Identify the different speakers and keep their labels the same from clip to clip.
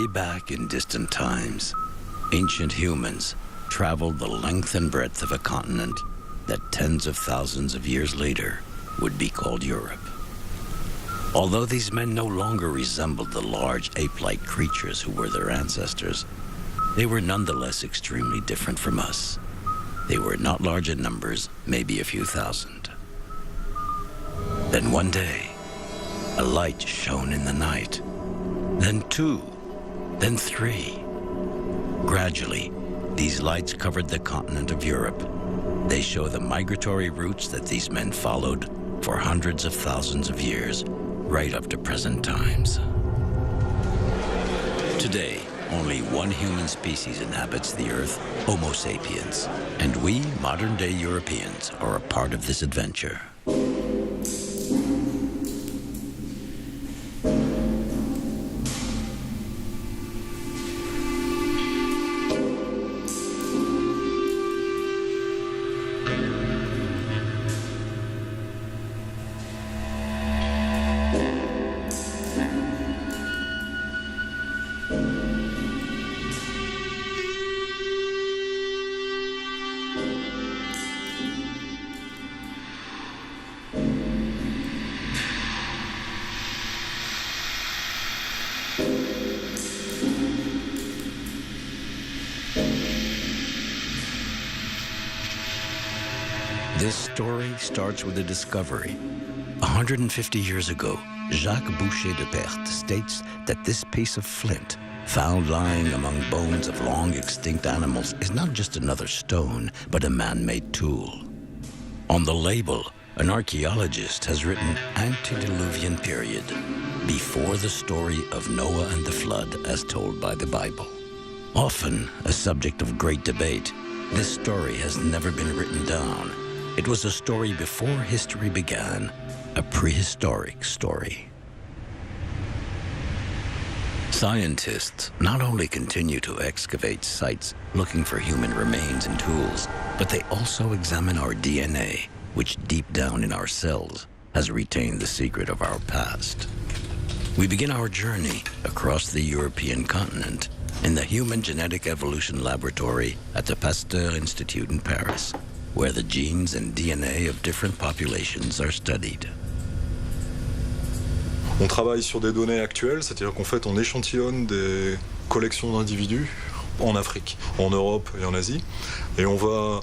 Speaker 1: Way back in distant times, ancient humans traveled the length and breadth of a continent that tens of thousands of years later would be called Europe. Although these men no longer resembled the large ape-like creatures who were their ancestors, they were nonetheless extremely different from us. They were not large in numbers, maybe a few thousand. Then one day, a light shone in the night, then two, then three. Gradually, these lights covered the continent of Europe. They show the migratory routes that these men followed for hundreds of thousands of years, right up to present times. Today, only one human species inhabits the Earth, Homo sapiens, and we, modern-day Europeans, are a part of this adventure. This story starts with a discovery. 150 years ago, Jacques Boucher de Perthes states that this piece of flint, found lying among bones of long extinct animals, is not just another stone, but a man-made tool. On the label, an archaeologist has written antediluvian period, before the story of Noah and the flood as told by the Bible. Often a subject of great debate, this story has never been written down. It was a story before history began, a prehistoric story. Scientists not only continue to excavate sites looking for human remains and tools, but they also examine our DNA, which deep down in our cells has retained the secret of our past. We begin our journey across the European continent in the Human Genetic Evolution Laboratory at the Pasteur Institute in Paris, where the genes and DNA of different populations are studied.
Speaker 2: On travaille sur des données actuelles, c'est-à-dire qu'en fait on échantillonne des collections d'individus en Afrique, en Europe et en Asie, et on va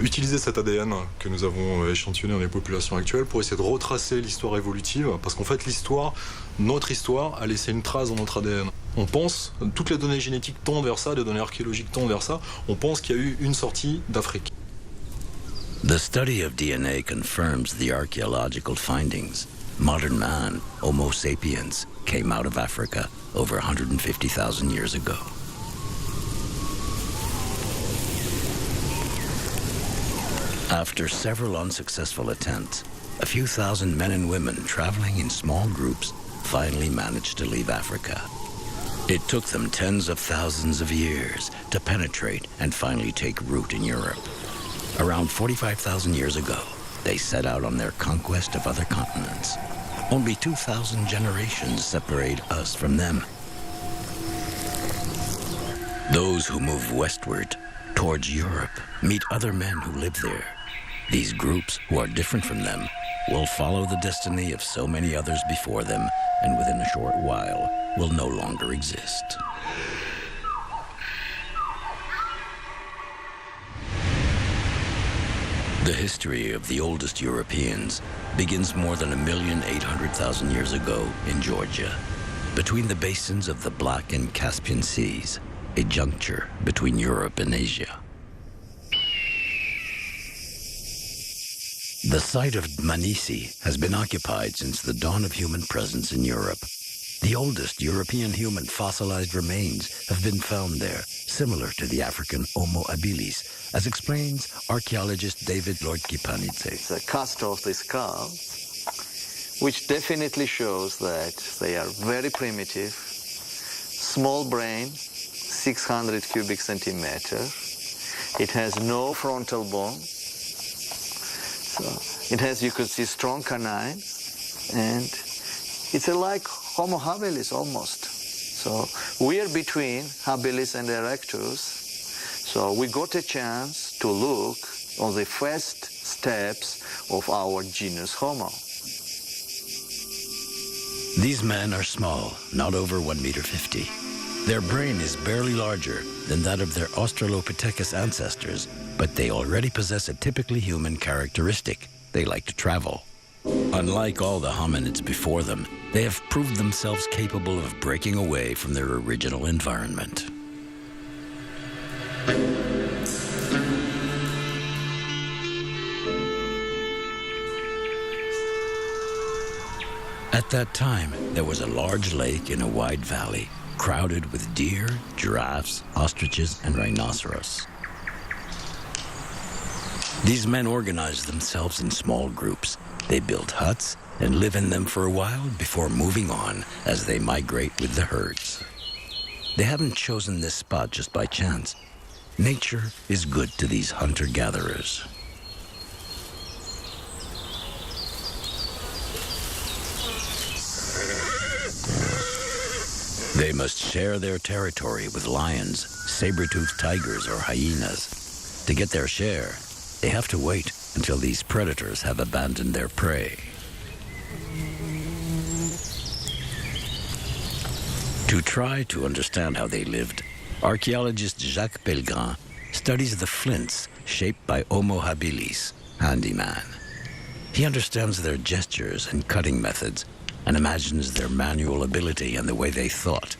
Speaker 2: utiliser cet ADN que nous avons échantillonné dans les populations actuelles pour essayer de retracer l'histoire évolutive, parce qu'en fait notre histoire a laissé une trace dans notre ADN. On pense, toutes les données génétiques tendent vers ça, les données archéologiques tendent vers ça, on pense qu'il y a eu une sortie d'Afrique.
Speaker 1: The study of DNA confirms the archaeological findings. Modern man, Homo sapiens, came out of Africa over 150,000 years ago. After several unsuccessful attempts, a few thousand men and women traveling in small groups finally managed to leave Africa. It took them tens of thousands of years to penetrate and finally take root in Europe. Around 45,000 years ago, they set out on their conquest of other continents. Only 2,000 generations separate us from them. Those who move westward towards Europe meet other men who live there. These groups, who are different from them, will follow the destiny of so many others before them, and within a short while will no longer exist. The history of the oldest Europeans begins more than 1,800,000 years ago in Georgia, between the basins of the Black and Caspian Seas, a juncture between Europe and Asia. The site of Dmanisi has been occupied since the dawn of human presence in Europe. The oldest European human fossilized remains have been found there, similar to the African Homo habilis, as explains archaeologist David Lloyd Kipanidze.
Speaker 3: It's a cast of the skull, which definitely shows that they are very primitive, small brain, 600 cubic centimeter. It has no frontal bone. So it has, you could see, strong canines, and it's like Homo habilis almost. So we are between habilis and erectus. So we got a chance to look on the first steps of our genus Homo.
Speaker 1: These men are small, not over 1.50 meters. Their brain is barely larger than that of their Australopithecus ancestors, but they already possess a typically human characteristic. They like to travel. Unlike all the hominids before them, they have proved themselves capable of breaking away from their original environment. At that time, there was a large lake in a wide valley, crowded with deer, giraffes, ostriches, and rhinoceros. These men organized themselves in small groups. They build huts and live in them for a while before moving on as they migrate with the herds. They haven't chosen this spot just by chance. Nature is good to these hunter-gatherers. They must share their territory with lions, saber-toothed tigers, or hyenas. To get their share, they have to wait until these predators have abandoned their prey. To try to understand how they lived, archaeologist Jacques Pellegrin studies the flints shaped by Homo habilis, handyman. He understands their gestures and cutting methods and imagines their manual ability and the way they thought.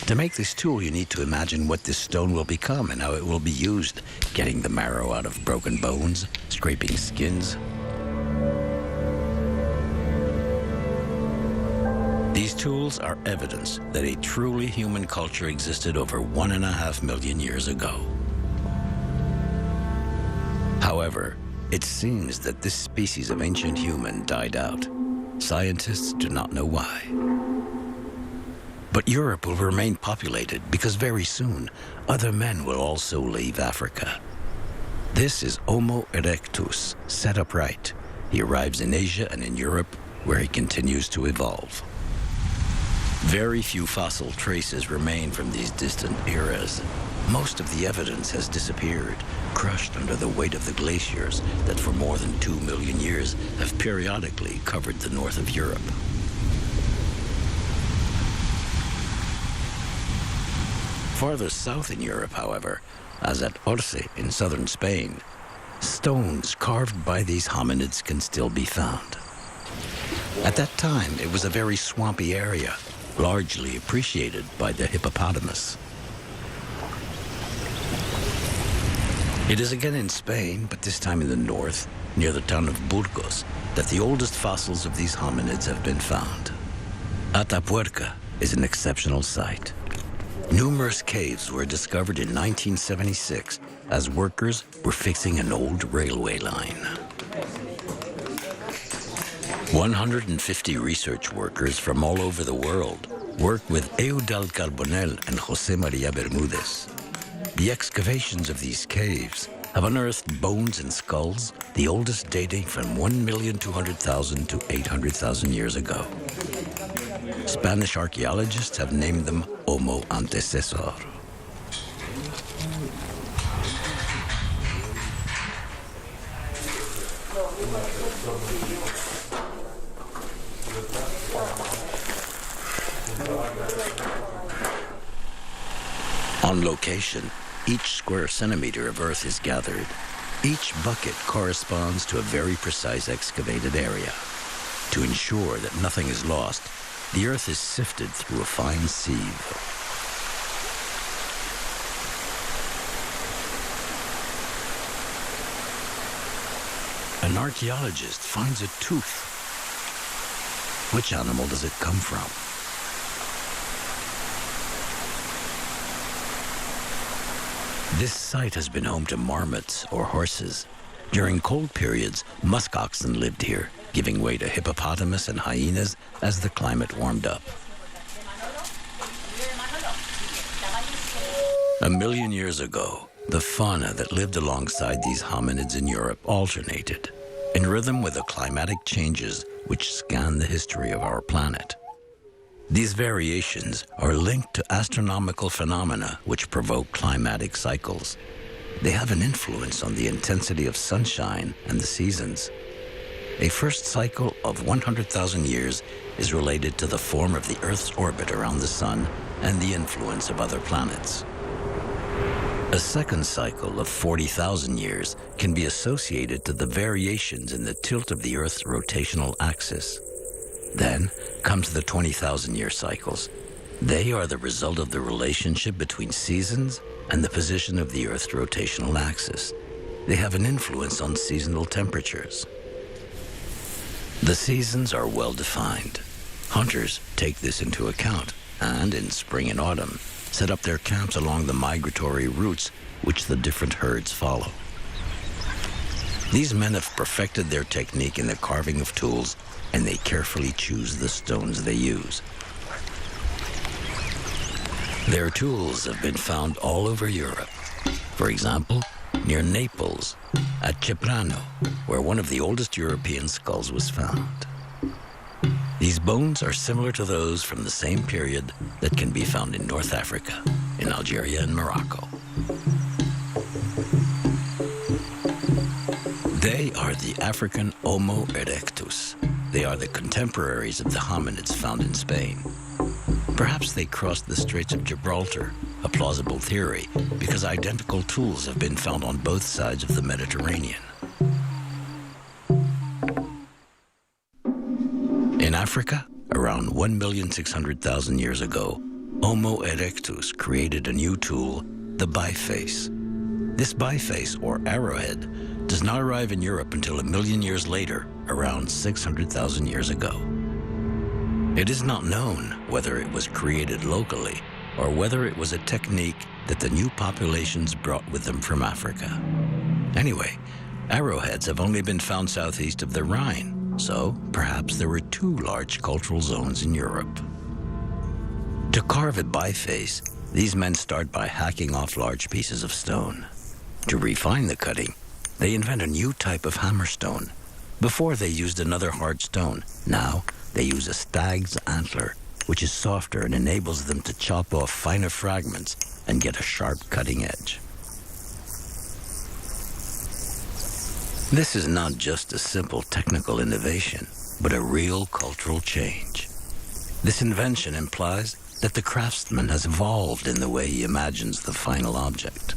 Speaker 1: To make this tool, you need to imagine what this stone will become and how it will be used, getting the marrow out of broken bones, scraping skins. These tools are evidence that a truly human culture existed over 1.5 million years ago. However, it seems that this species of ancient human died out. Scientists do not know why. But Europe will remain populated because very soon other men will also leave Africa. This is Homo erectus, set upright. He arrives in Asia and in Europe, where he continues to evolve. Very few fossil traces remain from these distant eras. Most of the evidence has disappeared, crushed under the weight of the glaciers that for more than 2 million years have periodically covered the north of Europe. Farther south in Europe, however, as at Orce in southern Spain, stones carved by these hominids can still be found. At that time, it was a very swampy area, largely appreciated by the hippopotamus. It is again in Spain, but this time in the north, near the town of Burgos, that the oldest fossils of these hominids have been found. Atapuerca is an exceptional site. Numerous caves were discovered in 1976 as workers were fixing an old railway line. 150 research workers from all over the world work with Eudal Carbonell and José María Bermúdez. The excavations of these caves have unearthed bones and skulls, the oldest dating from 1,200,000 to 800,000 years ago. Spanish archaeologists have named them Homo antecesor. On location, each square centimeter of earth is gathered. Each bucket corresponds to a very precise excavated area. To ensure that nothing is lost, the earth is sifted through a fine sieve. An archaeologist finds a tooth. Which animal does it come from? This site has been home to marmots or horses. During cold periods, musk oxen lived here, giving way to hippopotamus and hyenas as the climate warmed up. 1 million years ago, the fauna that lived alongside these hominids in Europe alternated, in rhythm with the climatic changes which scan the history of our planet. These variations are linked to astronomical phenomena which provoke climatic cycles. They have an influence on the intensity of sunshine and the seasons. A first cycle of 100,000 years is related to the form of the Earth's orbit around the Sun and the influence of other planets. A second cycle of 40,000 years can be associated to the variations in the tilt of the Earth's rotational axis. Then comes the 20,000-year cycles. They are the result of the relationship between seasons and the position of the Earth's rotational axis. They have an influence on seasonal temperatures. The seasons are well defined. Hunters take this into account and, in spring and autumn, set up their camps along the migratory routes which the different herds follow. These men have perfected their technique in the carving of tools, and they carefully choose the stones they use. Their tools have been found all over Europe. For example, near Naples, at Ceprano, where one of the oldest European skulls was found. These bones are similar to those from the same period that can be found in North Africa, in Algeria and Morocco. They are the African Homo erectus. They are the contemporaries of the hominids found in Spain. Perhaps they crossed the Straits of Gibraltar, a plausible theory, because identical tools have been found on both sides of the Mediterranean. In Africa, around 1,600,000 years ago, Homo erectus created a new tool, the biface. This biface, or arrowhead, does not arrive in Europe until 1 million years later, around 600,000 years ago. It is not known whether it was created locally or whether it was a technique that the new populations brought with them from Africa. Anyway, arrowheads have only been found southeast of the Rhine, so perhaps there were 2 large cultural zones in Europe. To carve a biface, these men start by hacking off large pieces of stone. To refine the cutting, they invent a new type of hammerstone. Before they used another hard stone. Now they use a stag's antler, which is softer and enables them to chop off finer fragments and get a sharp cutting edge. This is not just a simple technical innovation, but a real cultural change. This invention implies that the craftsman has evolved in the way he imagines the final object.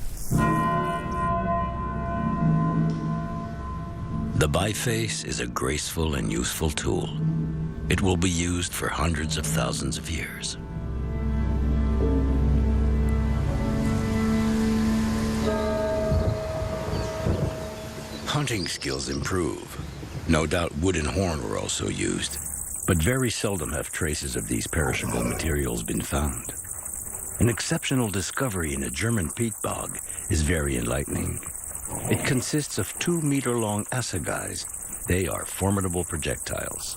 Speaker 1: The biface is a graceful and useful tool. It will be used for hundreds of thousands of years. Hunting skills improve. No doubt wood and horn were also used, but very seldom have traces of these perishable materials been found. An exceptional discovery in a German peat bog is very enlightening. It consists of 2-meter-long assegais. They are formidable projectiles.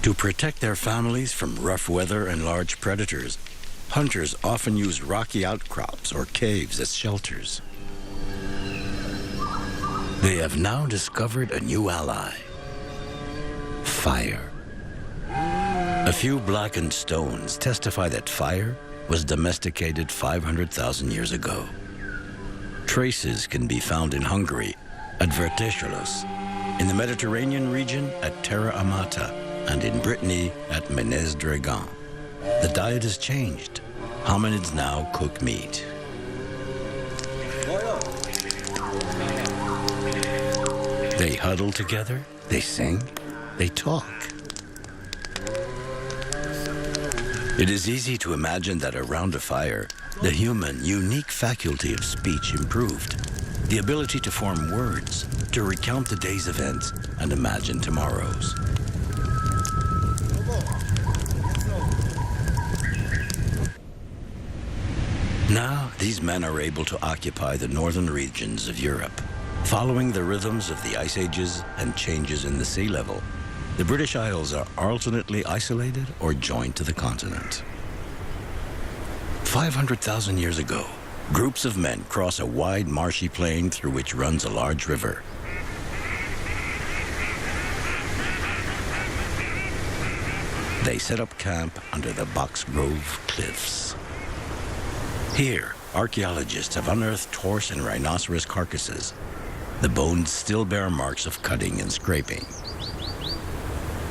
Speaker 1: To protect their families from rough weather and large predators, hunters often use rocky outcrops or caves as shelters. They have now discovered a new ally: fire. A few blackened stones testify that fire was domesticated 500,000 years ago. Traces can be found in Hungary at Vertéselos, in the Mediterranean region at Terra Amata, and in Brittany at Ménez-Dragon. The diet has changed. Hominids now cook meat. They huddle together, they sing, they talk. It is easy to imagine that around a fire, the human unique faculty of speech improved. The ability to form words, to recount the day's events, and imagine tomorrow's. Now, these men are able to occupy the northern regions of Europe. Following the rhythms of the ice ages and changes in the sea level, the British Isles are alternately isolated or joined to the continent. 500,000 years ago, groups of men cross a wide marshy plain through which runs a large river. They set up camp under the Box Grove cliffs. Here, archaeologists have unearthed horse and rhinoceros carcasses. The bones still bear marks of cutting and scraping.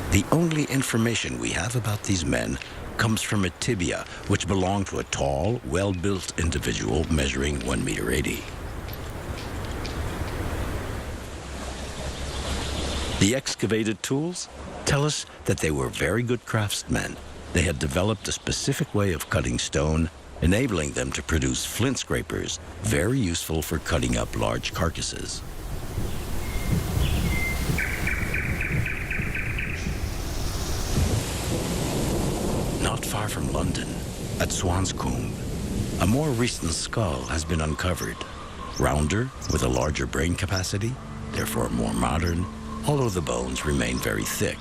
Speaker 1: The only information we have about these men comes from a tibia, which belonged to a tall, well-built individual measuring 1.80 meters. The excavated tools tell us that they were very good craftsmen. They had developed a specific way of cutting stone, enabling them to produce flint scrapers, very useful for cutting up large carcasses. Not far from London, at Swanscombe, a more recent skull has been uncovered. Rounder, with a larger brain capacity, therefore more modern, although the bones remain very thick.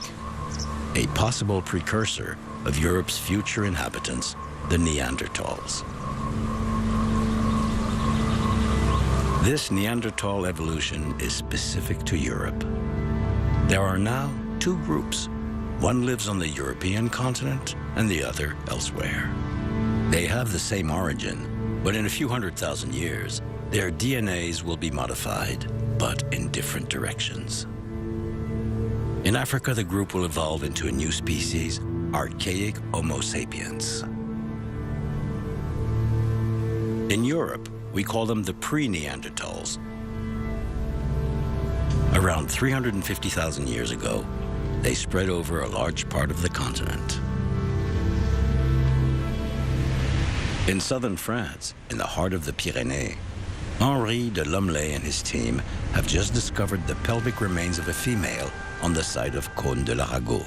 Speaker 1: A possible precursor of Europe's future inhabitants, the Neanderthals. This Neanderthal evolution is specific to Europe. There are now two groups. One lives on the European continent and the other elsewhere. They have the same origin, but in a few 100,000 years, their DNAs will be modified, but in different directions. In Africa, the group will evolve into a new species, archaic Homo sapiens. In Europe, we call them the pre-Neanderthals. Around 350,000 years ago, they spread over a large part of the continent. In southern France, in the heart of the Pyrenees, Henri de Lumley and his team have just discovered the pelvic remains of a female on the site of Cône de l'Arago.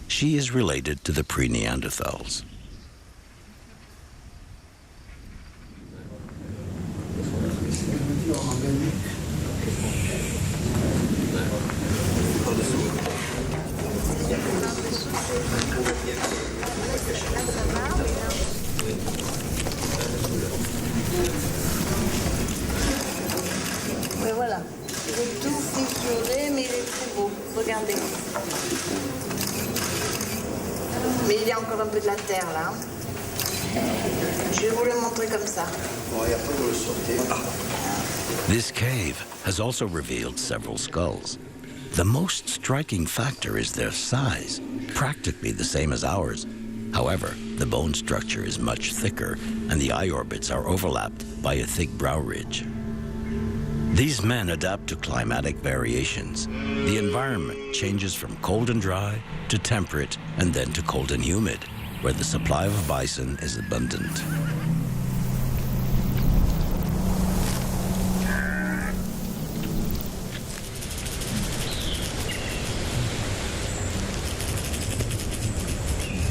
Speaker 1: She is related to the pre-Neanderthals.
Speaker 4: Mais voilà, il est tout fissuré, mais il est très beau. Regardez. Mais il y a encore un peu de la terre là. Je vais vous le montrer comme ça.
Speaker 1: This cave has also revealed several skulls. The most striking factor is their size, practically the same as ours. However, the bone structure is much thicker, and the eye orbits are overlapped by a thick brow ridge. These men adapt to climatic variations. The environment changes from cold and dry to temperate and then to cold and humid, where the supply of bison is abundant.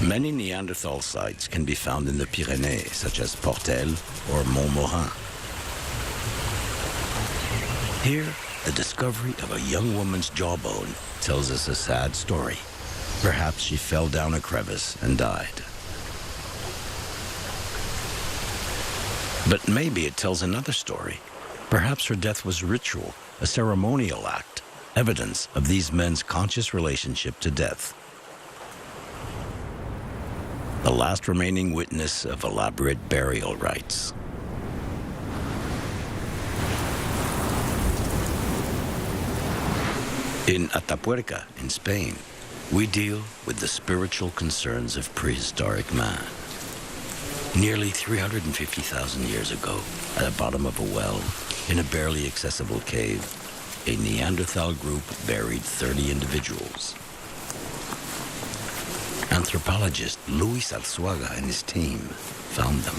Speaker 1: Many Neanderthal sites can be found in the Pyrenees, such as Portel or Montmorin. Here, the discovery of a young woman's jawbone tells us a sad story. Perhaps she fell down a crevice and died. But maybe it tells another story. Perhaps her death was ritual, a ceremonial act, evidence of these men's conscious relationship to death. The last remaining witness of elaborate burial rites. In Atapuerca, in Spain, we deal with the spiritual concerns of prehistoric man. Nearly 350,000 years ago, at the bottom of a well, in a barely accessible cave, a Neanderthal group buried 30 individuals. Anthropologist Luis Alzuaga and his team found them.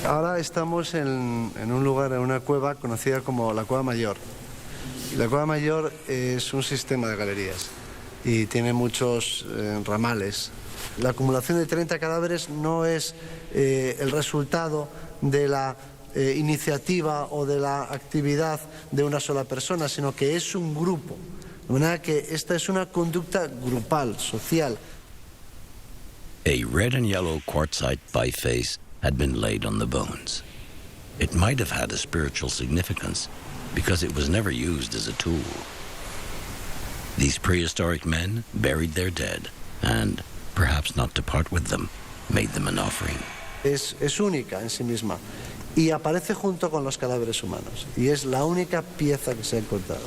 Speaker 5: Ahora estamos en un lugar, en una cueva conocida como la Cueva Mayor. Y la Cueva Mayor es un sistema de galerías y tiene muchos ramales. La acumulación de 30 cadáveres no es el resultado de la iniciativa o de la actividad de una sola persona, sino que es un grupo. De manera que esta es una conducta grupal, social.
Speaker 1: A red and yellow quartzite biface had been laid on the bones. It might have had a spiritual significance because it was never used as a tool. These prehistoric men buried their dead and, perhaps not to part with them, made them an offering.
Speaker 5: Es única en sí misma y aparece junto con los cadáveres humanos y es la única pieza que se ha encontrado.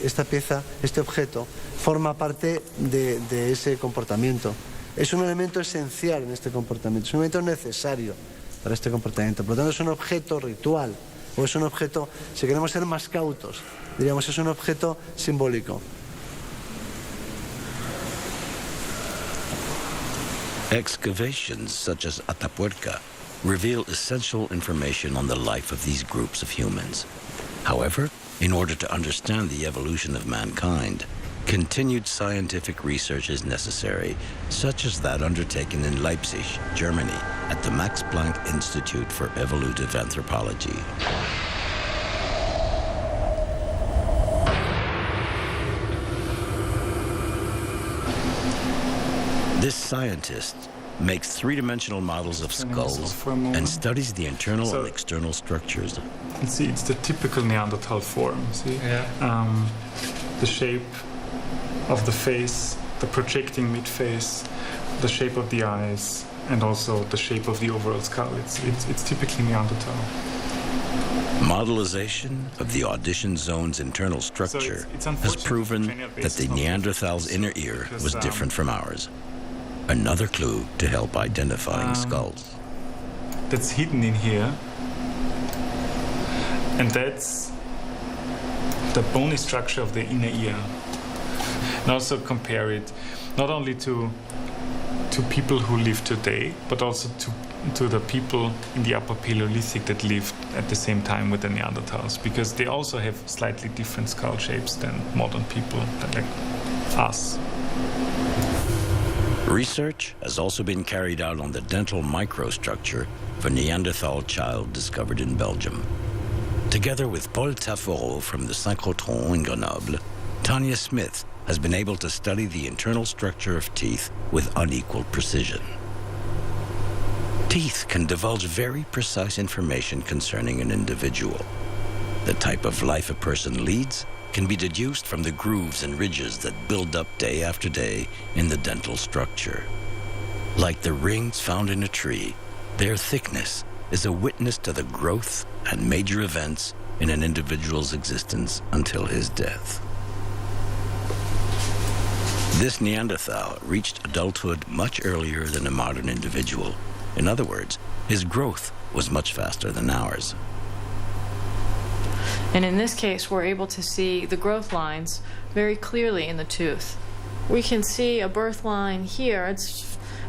Speaker 5: Esta pieza, este objeto, forma parte de ese comportamiento. Es un elemento esencial en este comportamiento, es un elemento necesario para este comportamiento. Por lo tanto, es un objeto ritual o es un objeto, si queremos ser más cautos, diríamos, es un objeto simbólico.
Speaker 1: Excavations such as Atapuerca reveal essential information on the life of these groups of humans. However, in order to understand the evolution of mankind, continued scientific research is necessary, such as that undertaken in Leipzig, Germany, at the Max Planck Institute for Evolutive Anthropology. This scientist makes three-dimensional models of skulls and studies the internal and external structures.
Speaker 6: You can see it's the typical Neanderthal form, see? Yeah. The shape of the face, the projecting mid-face, the shape of the eyes, and also the shape of the overall skull. It's typically Neanderthal.
Speaker 1: Modelization of the audition zone's internal structure has proven that the Neanderthal's inner ear was different from ours. Another clue to help identifying skulls.
Speaker 6: That's hidden in here, and that's the bony structure of the inner ear. And also compare it not only to people who live today, but also to the people in the Upper Paleolithic that lived at the same time with the Neanderthals, because they also have slightly different skull shapes than modern people, like us.
Speaker 1: Research has also been carried out on the dental microstructure of a Neanderthal child discovered in Belgium. Together with Paul Taforeau from the Synchrotron in Grenoble, Tanya Smith has been able to study the internal structure of teeth with unequal precision. Teeth can divulge very precise information concerning an individual. The type of life a person leads can be deduced from the grooves and ridges that build up day after day in the dental structure. Like the rings found in a tree, their thickness is a witness to the growth and major events in an individual's existence until his death. This Neanderthal reached adulthood much earlier than a modern individual. In other words, his growth was much faster than ours.
Speaker 7: And in this case, we're able to see the growth lines very clearly in the tooth. We can see a birth line here,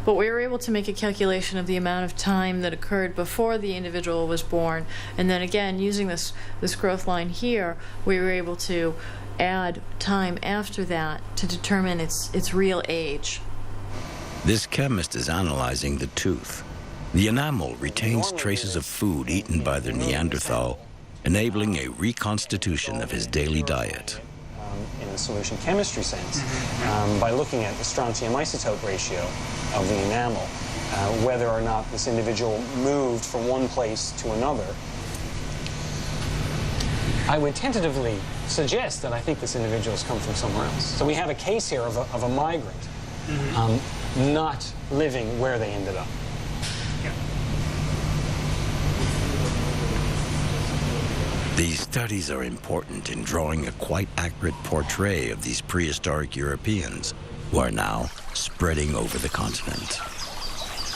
Speaker 7: but we were able to make a calculation of the amount of time that occurred before the individual was born. And then again, using this growth line here, we were able to add time after that to determine its real age.
Speaker 1: This chemist is analyzing the tooth. The enamel retains traces of food eaten by the Neanderthal, enabling a reconstitution of his daily diet.
Speaker 8: In a solution chemistry sense, by looking at the strontium isotope ratio of the enamel, whether or not this individual moved from one place to another. I would tentatively suggest that I think this individual has come from somewhere else. So we have a case here of a migrant not living where they ended up.
Speaker 1: These studies are important in drawing a quite accurate portrait of these prehistoric Europeans who are now spreading over the continent.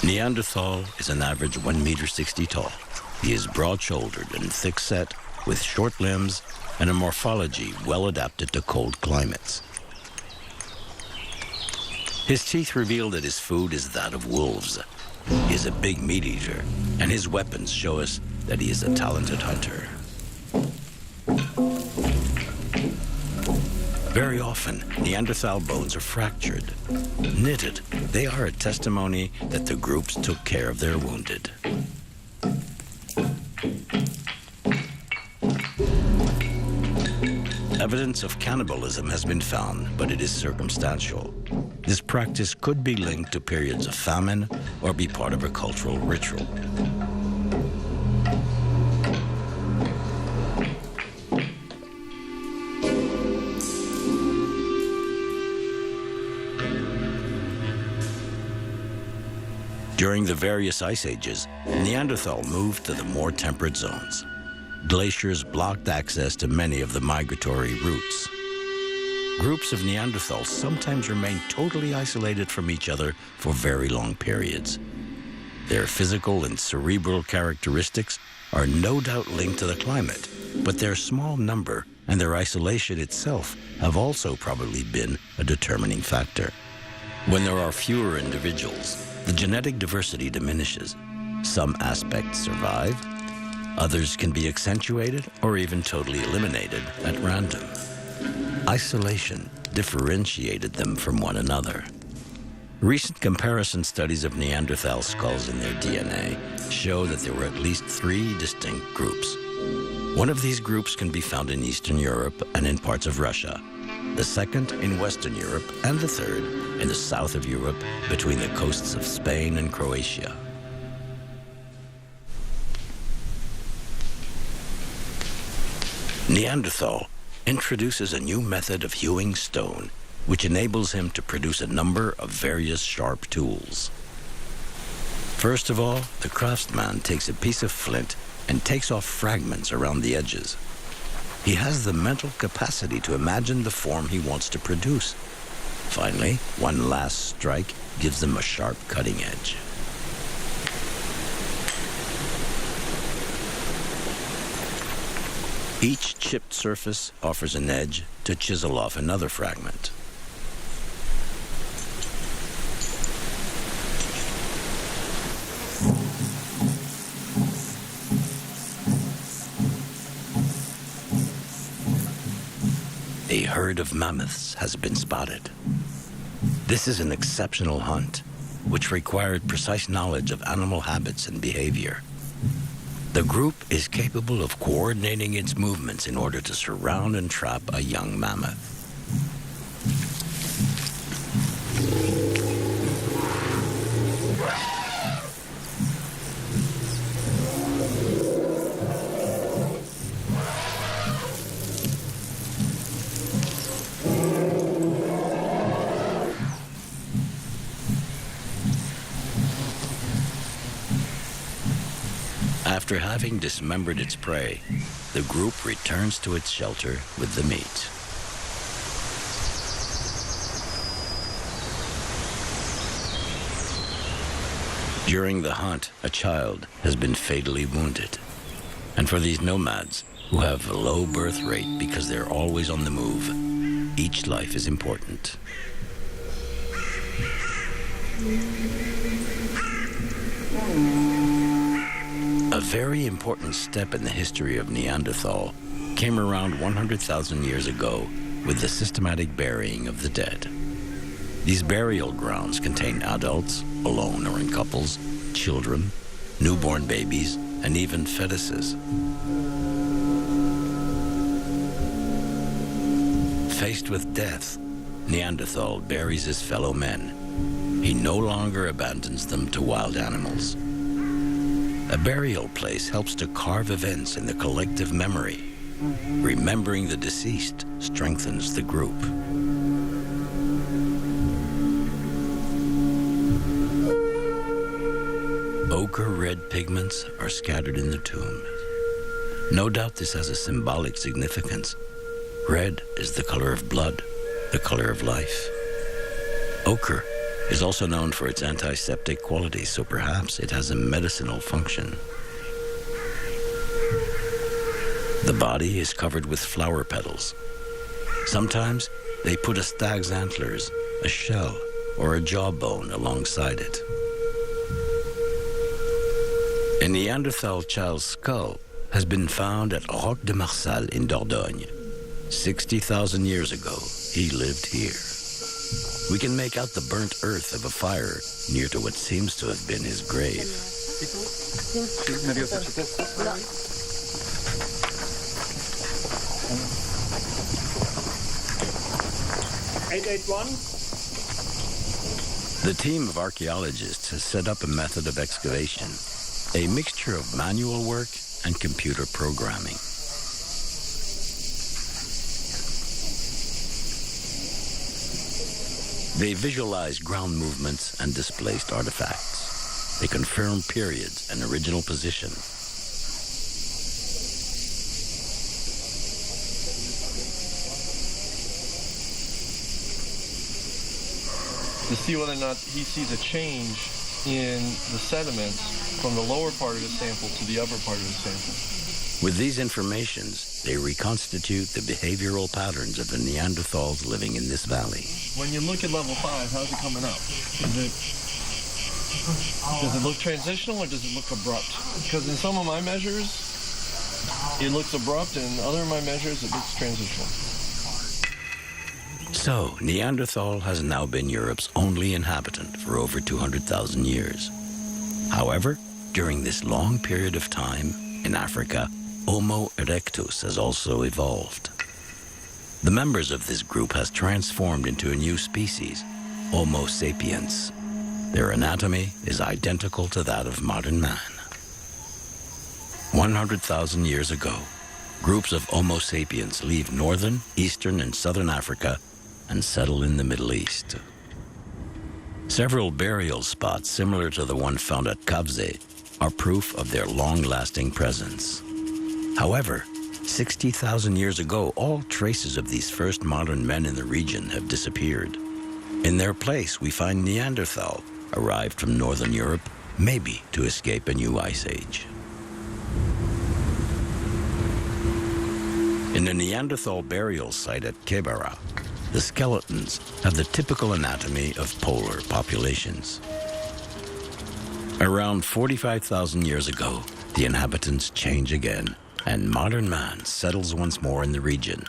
Speaker 1: Neanderthal is an average 1.60 meters tall. He is broad-shouldered and thick-set, with short limbs and a morphology well adapted to cold climates. His teeth reveal that his food is that of wolves. He is a big meat eater, and his weapons show us that he is a talented hunter. Very often, Neanderthal bones are fractured. Knitted, they are a testimony that the groups took care of their wounded. Evidence of cannibalism has been found, but it is circumstantial. This practice could be linked to periods of famine or be part of a cultural ritual. During the various ice ages, Neanderthal moved to the more temperate zones. Glaciers blocked access to many of the migratory routes. Groups of Neanderthals sometimes remained totally isolated from each other for very long periods. Their physical and cerebral characteristics are no doubt linked to the climate, but their small number and their isolation itself have also probably been a determining factor. When there are fewer individuals, the genetic diversity diminishes. Some aspects survive, others can be accentuated or even totally eliminated at random. Isolation differentiated them from one another. Recent comparison studies of Neanderthal skulls and their DNA show that there were at least 3 distinct groups. One of these groups can be found in Eastern Europe and in parts of Russia, the second in Western Europe, and the third in the south of Europe between the coasts of Spain and Croatia. Neanderthal introduces a new method of hewing stone, which enables him to produce a number of various sharp tools. First of all, the craftsman takes a piece of flint and takes off fragments around the edges. He has the mental capacity to imagine the form he wants to produce. Finally, one last strike gives them a sharp cutting edge. Each chipped surface offers an edge to chisel off another fragment. A herd of mammoths has been spotted. This is an exceptional hunt, which required precise knowledge of animal habits and behavior. The group is capable of coordinating its movements in order to surround and trap a young mammoth. After having dismembered its prey, the group returns to its shelter with the meat. During the hunt, a child has been fatally wounded. And for these nomads, who have a low birth rate because they're always on the move, each life is important. A very important step in the history of Neanderthal came around 100,000 years ago with the systematic burying of the dead. These burial grounds contain adults, alone or in couples, children, newborn babies, and even fetuses. Faced with death, Neanderthal buries his fellow men. He no longer abandons them to wild animals. A burial place helps to carve events in the collective memory. Remembering the deceased strengthens the group. Ochre red pigments are scattered in the tomb. No doubt this has a symbolic significance. Red is the color of blood, the color of life. Ochre is also known for its antiseptic qualities, so perhaps it has a medicinal function. The body is covered with flower petals. Sometimes they put a stag's antlers, a shell, or a jawbone alongside it. A Neanderthal child's skull has been found at Roque de Marsal in Dordogne. 60,000 years ago, he lived here. We can make out the burnt earth of a fire near to what seems to have been his grave.
Speaker 8: 881.
Speaker 1: The team of archaeologists has set up a method of excavation, a mixture of manual work and computer programming. They visualize ground movements and displaced artifacts. They confirm periods and original position.
Speaker 9: To see whether or not he sees a change in the sediments from the lower part of the sample to the upper part of the sample.
Speaker 1: With these informations, they reconstitute the behavioral patterns of the Neanderthals living in this valley.
Speaker 9: When you look at level 5, how's it coming up? Does it look transitional or does it look abrupt? Because in some of my measures, it looks abrupt, and in other of my measures, it looks transitional.
Speaker 1: So, Neanderthal has now been Europe's only inhabitant for over 200,000 years. However, during this long period of time, in Africa, Homo erectus has also evolved. The members of this group has transformed into a new species, Homo sapiens. Their anatomy is identical to that of modern man. 100,000 years ago, groups of Homo sapiens leave northern, eastern, and southern Africa and settle in the Middle East. Several burial spots similar to the one found at Kavze are proof of their long-lasting presence. However, 60,000 years ago, all traces of these first modern men in the region have disappeared. In their place, we find Neanderthal, arrived from northern Europe, maybe to escape a new ice age. In the Neanderthal burial site at Kebara, the skeletons have the typical anatomy of polar populations. Around 45,000 years ago, the inhabitants change again, and modern man settles once more in the region.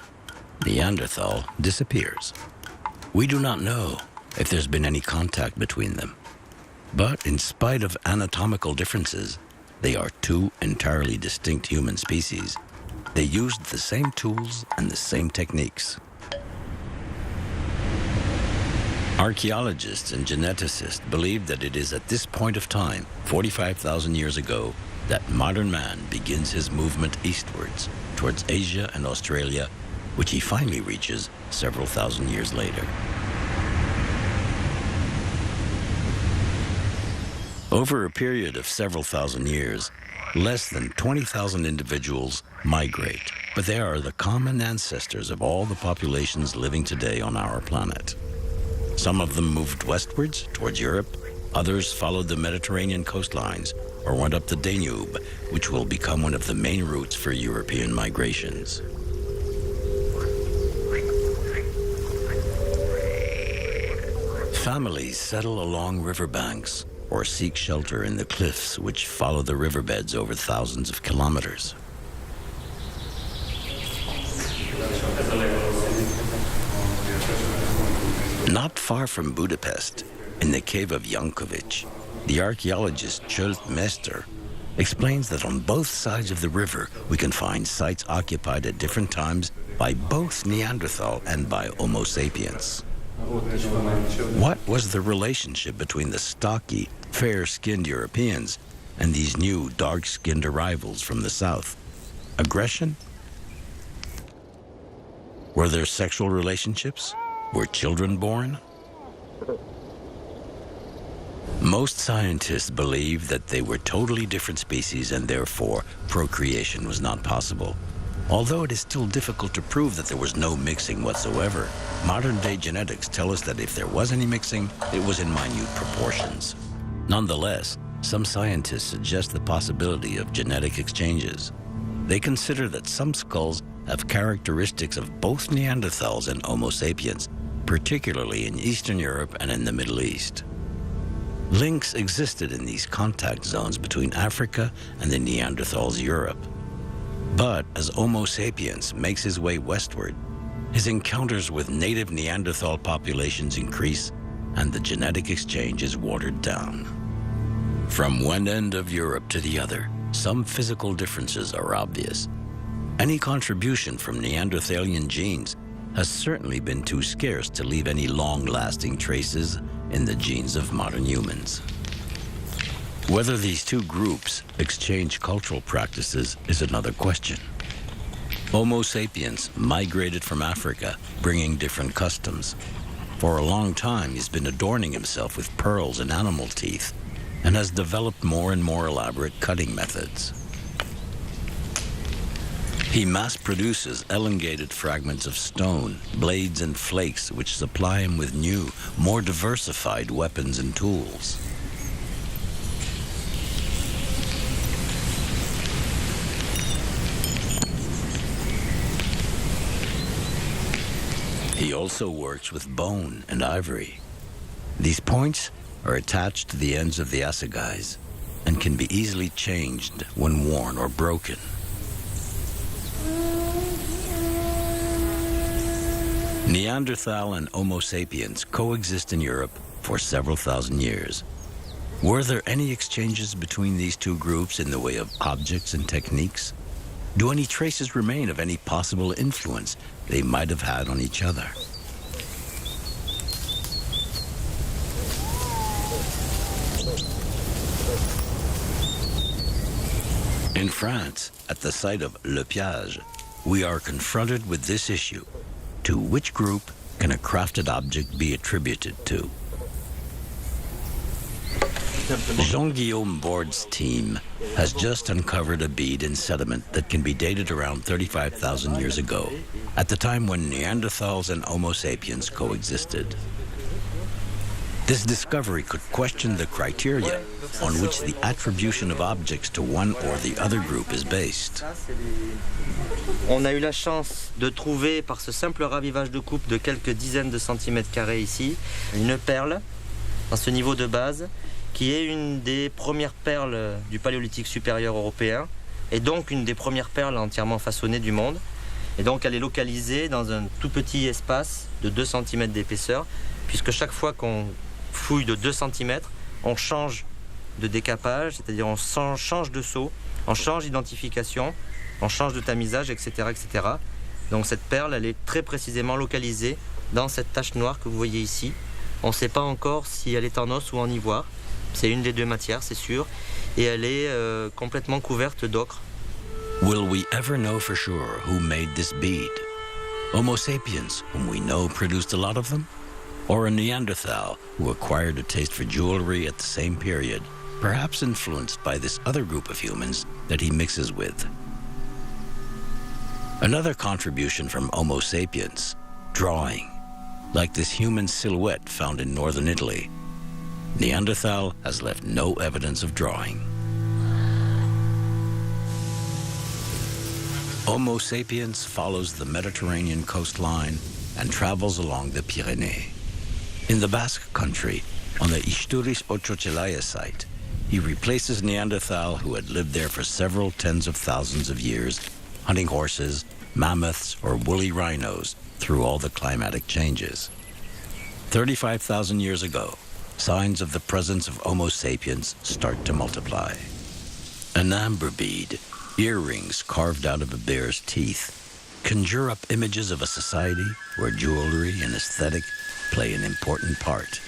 Speaker 1: Neanderthal disappears. We do not know if there's been any contact between them. But in spite of anatomical differences, they are two entirely distinct human species. They used the same tools and the same techniques. Archaeologists and geneticists believe that it is at this point of time, 45,000 years ago, that modern man begins his movement eastwards towards Asia and Australia, which he finally reaches several thousand years later. Over a period of several thousand years, less than 20,000 individuals migrate, but they are the common ancestors of all the populations living today on our planet. Some of them moved westwards towards Europe, others followed the Mediterranean coastlines or went up the Danube, which will become one of the main routes for European migrations. Families settle along riverbanks or seek shelter in the cliffs which follow the riverbeds over thousands of kilometers. Not far from Budapest, in the cave of Jankovic, the archaeologist Chult Mester explains that on both sides of the river we can find sites occupied at different times by both Neanderthal and by Homo sapiens. What was the relationship between the stocky, fair-skinned Europeans and these new dark-skinned arrivals from the south? Aggression? Were there sexual relationships? Were children born? Most scientists believe that they were totally different species and therefore procreation was not possible. Although it is still difficult to prove that there was no mixing whatsoever, modern-day genetics tell us that if there was any mixing, it was in minute proportions. Nonetheless, some scientists suggest the possibility of genetic exchanges. They consider that some skulls have characteristics of both Neanderthals and Homo sapiens, particularly in Eastern Europe and in the Middle East. Links existed in these contact zones between Africa and the Neanderthals' Europe. But as Homo sapiens makes his way westward, his encounters with native Neanderthal populations increase and the genetic exchange is watered down. From one end of Europe to the other, some physical differences are obvious. Any contribution from Neanderthalian genes has certainly been too scarce to leave any long-lasting traces in the genes of modern humans. Whether these two groups exchange cultural practices is another question. Homo sapiens migrated from Africa, bringing different customs. For a long time, he's been adorning himself with pearls and animal teeth, and has developed more and more elaborate cutting methods. He mass-produces elongated fragments of stone, blades and flakes, which supply him with new, more diversified weapons and tools. He also works with bone and ivory. These points are attached to the ends of the assegais and can be easily changed when worn or broken. Neanderthal and Homo sapiens coexist in Europe for several thousand years. Were there any exchanges between these two groups in the way of objects and techniques? Do any traces remain of any possible influence they might have had on each other? In France, at the site of Le Piage, we are confronted with this issue. To which group can a crafted object be attributed to? Jean-Guillaume Bord's team has just uncovered a bead in sediment that can be dated around 35,000 years ago, at the time when Neanderthals and Homo sapiens coexisted. This discovery could question the criteria on which the attribution of objects to one or the other group is based.
Speaker 10: On a eu la chance de trouver, par ce simple ravivage de coupe de quelques dizaines de centimètres carrés ici, une perle, dans ce niveau de base, qui est une des premières perles du paléolithique supérieur européen, et donc une des premières perles entièrement façonnées du monde. Et donc elle est localisée dans un tout petit espace de 2 cm d'épaisseur, puisque chaque fois qu'on fouille de 2 cm, on change de décapage, c'est-à-dire on change de sceau, on change d'identification, on change de tamisage, etc., etc. Donc cette perle, elle est très précisément localisée dans cette tache noire que vous voyez ici. On ne sait pas encore si elle est en os ou en ivoire. C'est une des deux matières, c'est sûr. Et elle est complètement couverte d'ocre.
Speaker 1: Will we ever know for sure who made this bead? Homo sapiens, whom we know produced a lot of them? Or a Neanderthal who acquired a taste for jewelry at the same period, perhaps influenced by this other group of humans that he mixes with? Another contribution from Homo sapiens, drawing. Like this human silhouette found in northern Italy, Neanderthal has left no evidence of drawing. Homo sapiens follows the Mediterranean coastline and travels along the Pyrenees. In the Basque country, on the Isturiz-Ochocelaya site, he replaces Neanderthal, who had lived there for several tens of thousands of years, hunting horses, mammoths, or woolly rhinos through all the climatic changes. 35,000 years ago, signs of the presence of Homo sapiens start to multiply. An amber bead, earrings carved out of a bear's teeth, conjure up images of a society where jewelry and aesthetic play an important part.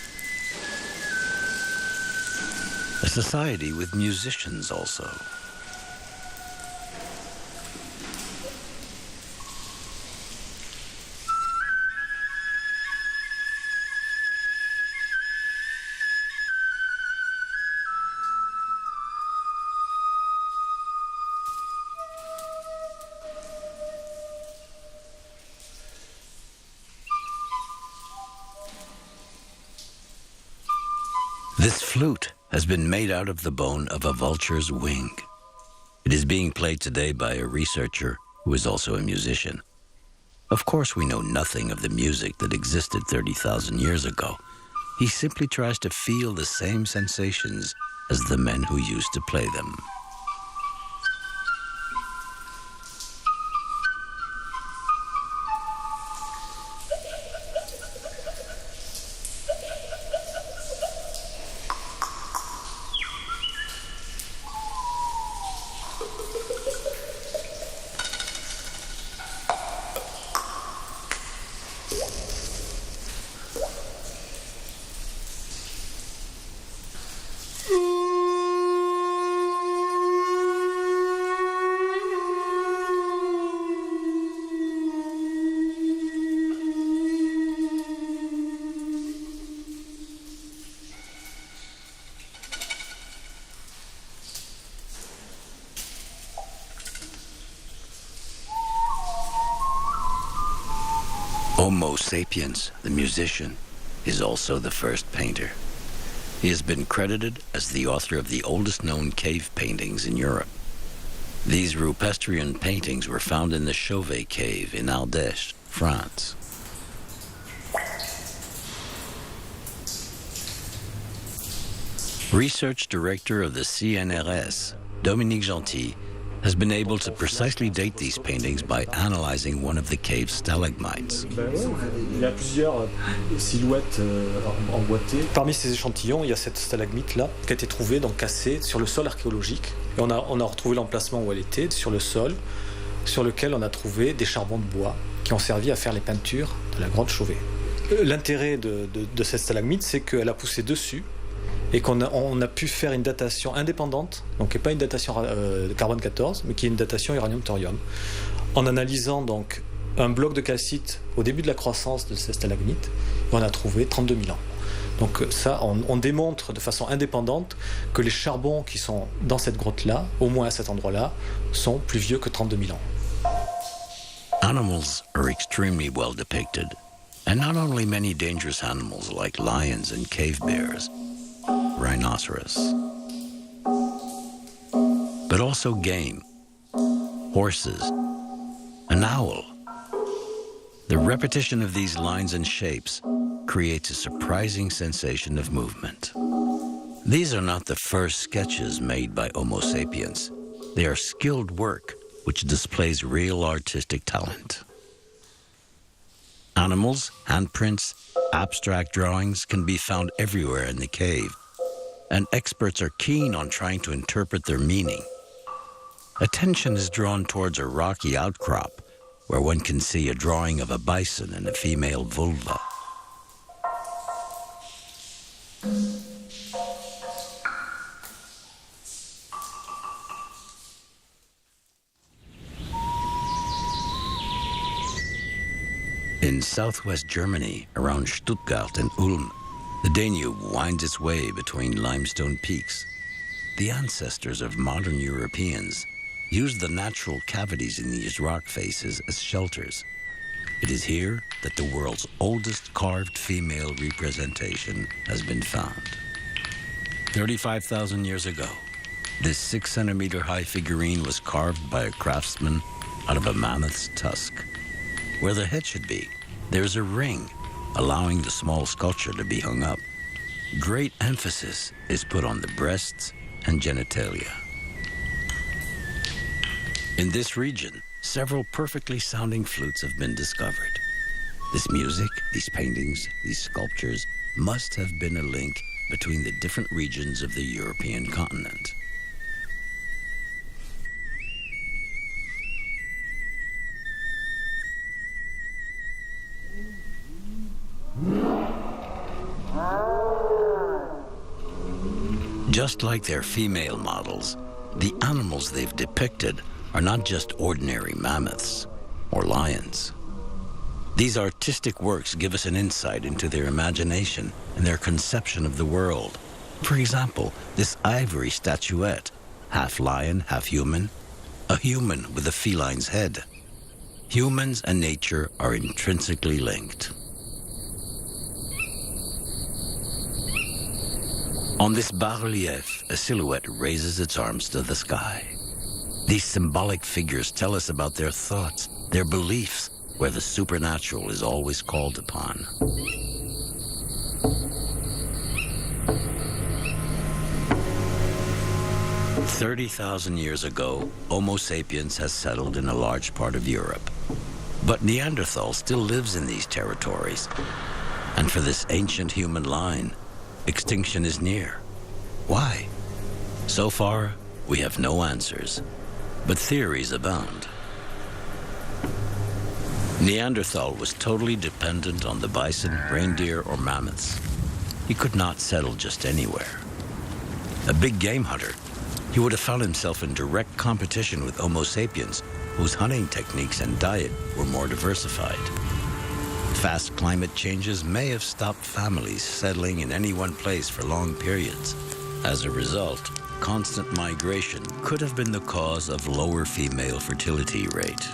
Speaker 1: A society with musicians also. This flute has been made out of the bone of a vulture's wing. It is being played today by a researcher who is also a musician. Of course, we know nothing of the music that existed 30,000 years ago. He simply tries to feel the same sensations as the men who used to play them. Homo sapiens, the musician, is also the first painter. He has been credited as the author of the oldest known cave paintings in Europe. These Rupestrian paintings were found in the Chauvet cave in Ardèche, France. Research director of the CNRS, Dominique Gentil, has been able to precisely date these paintings by analyzing one of the cave's stalagmites.
Speaker 11: Il y a plusieurs silhouettes emboîtées. Parmi ces échantillons, il y a cette stalagmite-là qui a été trouvée, donc cassée, sur le sol archéologique. Et on a retrouvé l'emplacement où elle était, sur le sol, sur lequel on a trouvé des charbons de bois qui ont servi à faire les peintures de la grotte Chauvet. L'intérêt de cette stalagmite, c'est qu'elle a poussé dessus et qu'on a pu faire une datation indépendante, donc qui n'est pas une datation carbone 14, mais qui est une datation uranium-thorium, en analysant donc un bloc de calcite au début de la croissance de cette stalagmite, et on a trouvé 32 000 ans. Donc ça, on démontre de façon indépendante que les charbons qui sont dans cette grotte-là, au moins à cet endroit-là, sont plus vieux que 32 000 ans.
Speaker 1: Animals are extremely well depicted, and not only many dangerous animals like lions and cave bears, rhinoceros, but also game, horses, an owl. The repetition of these lines and shapes creates a surprising sensation of movement. These are not the first sketches made by Homo sapiens. They are skilled work which displays real artistic talent. Animals, handprints, abstract drawings can be found everywhere in the cave, and experts are keen on trying to interpret their meaning. Attention is drawn towards a rocky outcrop where one can see a drawing of a bison and a female vulva. In southwest Germany, around Stuttgart and Ulm, the Danube winds its way between limestone peaks. The ancestors of modern Europeans used the natural cavities in these rock faces as shelters. It is here that the world's oldest carved female representation has been found. 35,000 years ago, this 6-centimeter-high figurine was carved by a craftsman out of a mammoth's tusk. Where the head should be, there's a ring, allowing the small sculpture to be hung up. Great emphasis is put on the breasts and genitalia. In this region, several perfectly sounding flutes have been discovered. This music, these paintings, these sculptures must have been a link between the different regions of the European continent. Just like their female models, the animals they've depicted are not just ordinary mammoths or lions. These artistic works give us an insight into their imagination and their conception of the world. For example, this ivory statuette, half lion, half human, a human with a feline's head. Humans and nature are intrinsically linked. On this bas-relief, a silhouette raises its arms to the sky. These symbolic figures tell us about their thoughts, their beliefs, where the supernatural is always called upon. "30,000 years ago, Homo sapiens has settled in a large part of Europe. But Neanderthal still lives in these territories. And for this ancient human line, extinction is near. Why? So far, we have no answers, but theories abound. Neanderthal was totally dependent on the bison, reindeer, or mammoths. He could not settle just anywhere. A big game hunter, he would have found himself in direct competition with Homo sapiens, whose hunting techniques and diet were more diversified. Fast climate changes may have stopped families settling in any one place for long periods. As a result, constant migration could have been the cause of lower female fertility rate.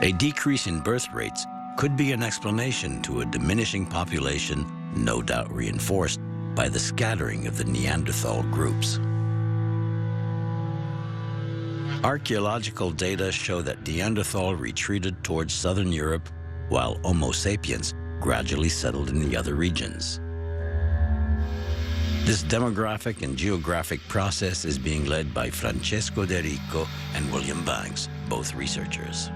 Speaker 1: A decrease in birth rates could be an explanation to a diminishing population, no doubt reinforced by the scattering of the Neanderthal groups. Archaeological data show that Neanderthal retreated towards southern Europe, while Homo sapiens gradually settled in the other regions. This demographic and geographic process is being led by Francesco De Rico and William Banks, both researchers.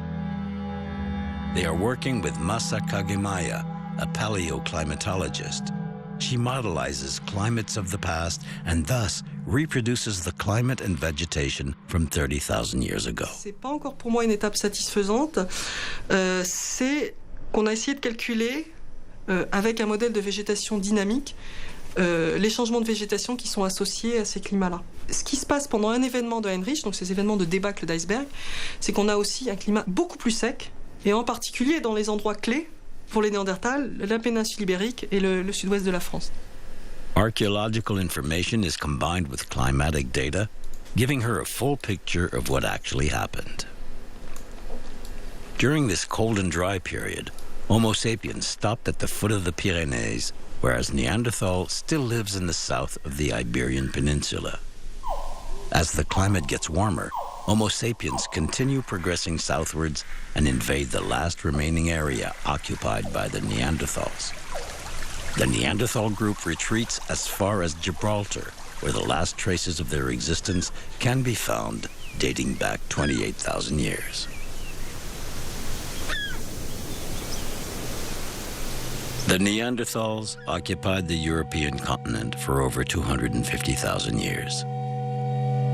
Speaker 1: They are working with Masa Kagemaya, a paleoclimatologist. She modelizes climates of the past and thus reproduces the climate and vegetation from 30,000 years ago.
Speaker 12: C'est pas encore pour moi une étape satisfaisante. C'est qu'on a essayé de calculer avec un modèle de végétation dynamique les changements de végétation qui sont associés à ces climats-là. Ce qui se passe pendant un événement de Heinrich, donc ces événements de débâcle d'iceberg, c'est qu'on a aussi un climat beaucoup plus sec, et en particulier dans les endroits clés pour les Néandertals, la péninsule ibérique et le sud-ouest de la France.
Speaker 1: Archaeological information is combined with climatic data, giving her a full picture of what actually happened. During this cold and dry period, Homo sapiens stopped at the foot of the Pyrenees, whereas Neanderthal still lives in the south of the Iberian Peninsula. As the climate gets warmer, Homo sapiens continue progressing southwards and invade the last remaining area occupied by the Neanderthals. The Neanderthal group retreats as far as Gibraltar, where the last traces of their existence can be found, dating back 28,000 years. The Neanderthals occupied the European continent for over 250,000 years.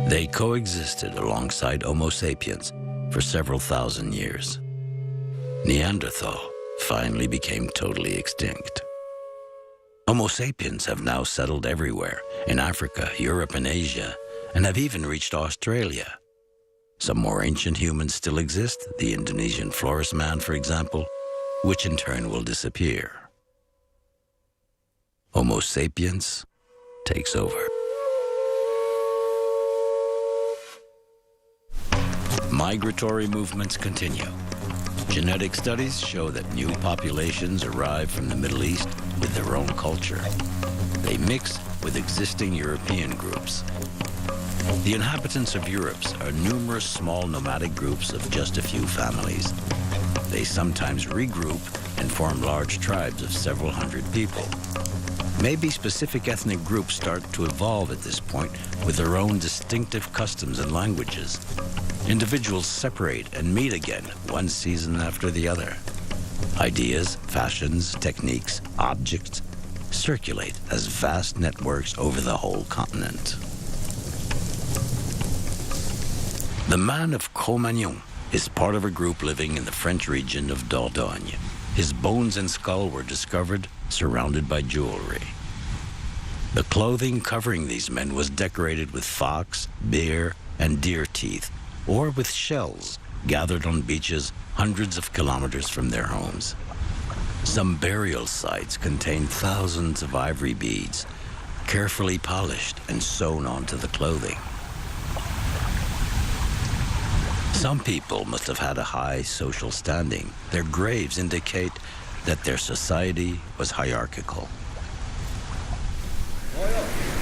Speaker 1: They coexisted alongside Homo sapiens for several thousand years. Neanderthal finally became totally extinct. Homo sapiens have now settled everywhere, in Africa, Europe, and Asia, and have even reached Australia. Some more ancient humans still exist, the Indonesian florist man, for example, which in turn will disappear. Homo sapiens takes over. Migratory movements continue. Genetic studies show that new populations arrive from the Middle East with their own culture. They mix with existing European groups. The inhabitants of Europe are numerous small nomadic groups of just a few families. They sometimes regroup and form large tribes of several hundred people. Maybe specific ethnic groups start to evolve at this point with their own distinctive customs and languages. Individuals separate and meet again one season after the other. Ideas, fashions, techniques, objects circulate as vast networks over the whole continent. The man of Cro-Magnon is part of a group living in the French region of Dordogne. His bones and skull were discovered surrounded by jewelry. The clothing covering these men was decorated with fox, bear, and deer teeth, or with shells gathered on beaches hundreds of kilometers from their homes. Some burial sites contain thousands of ivory beads, carefully polished and sewn onto the clothing. Some people must have had a high social standing. Their graves indicate that their society was hierarchical.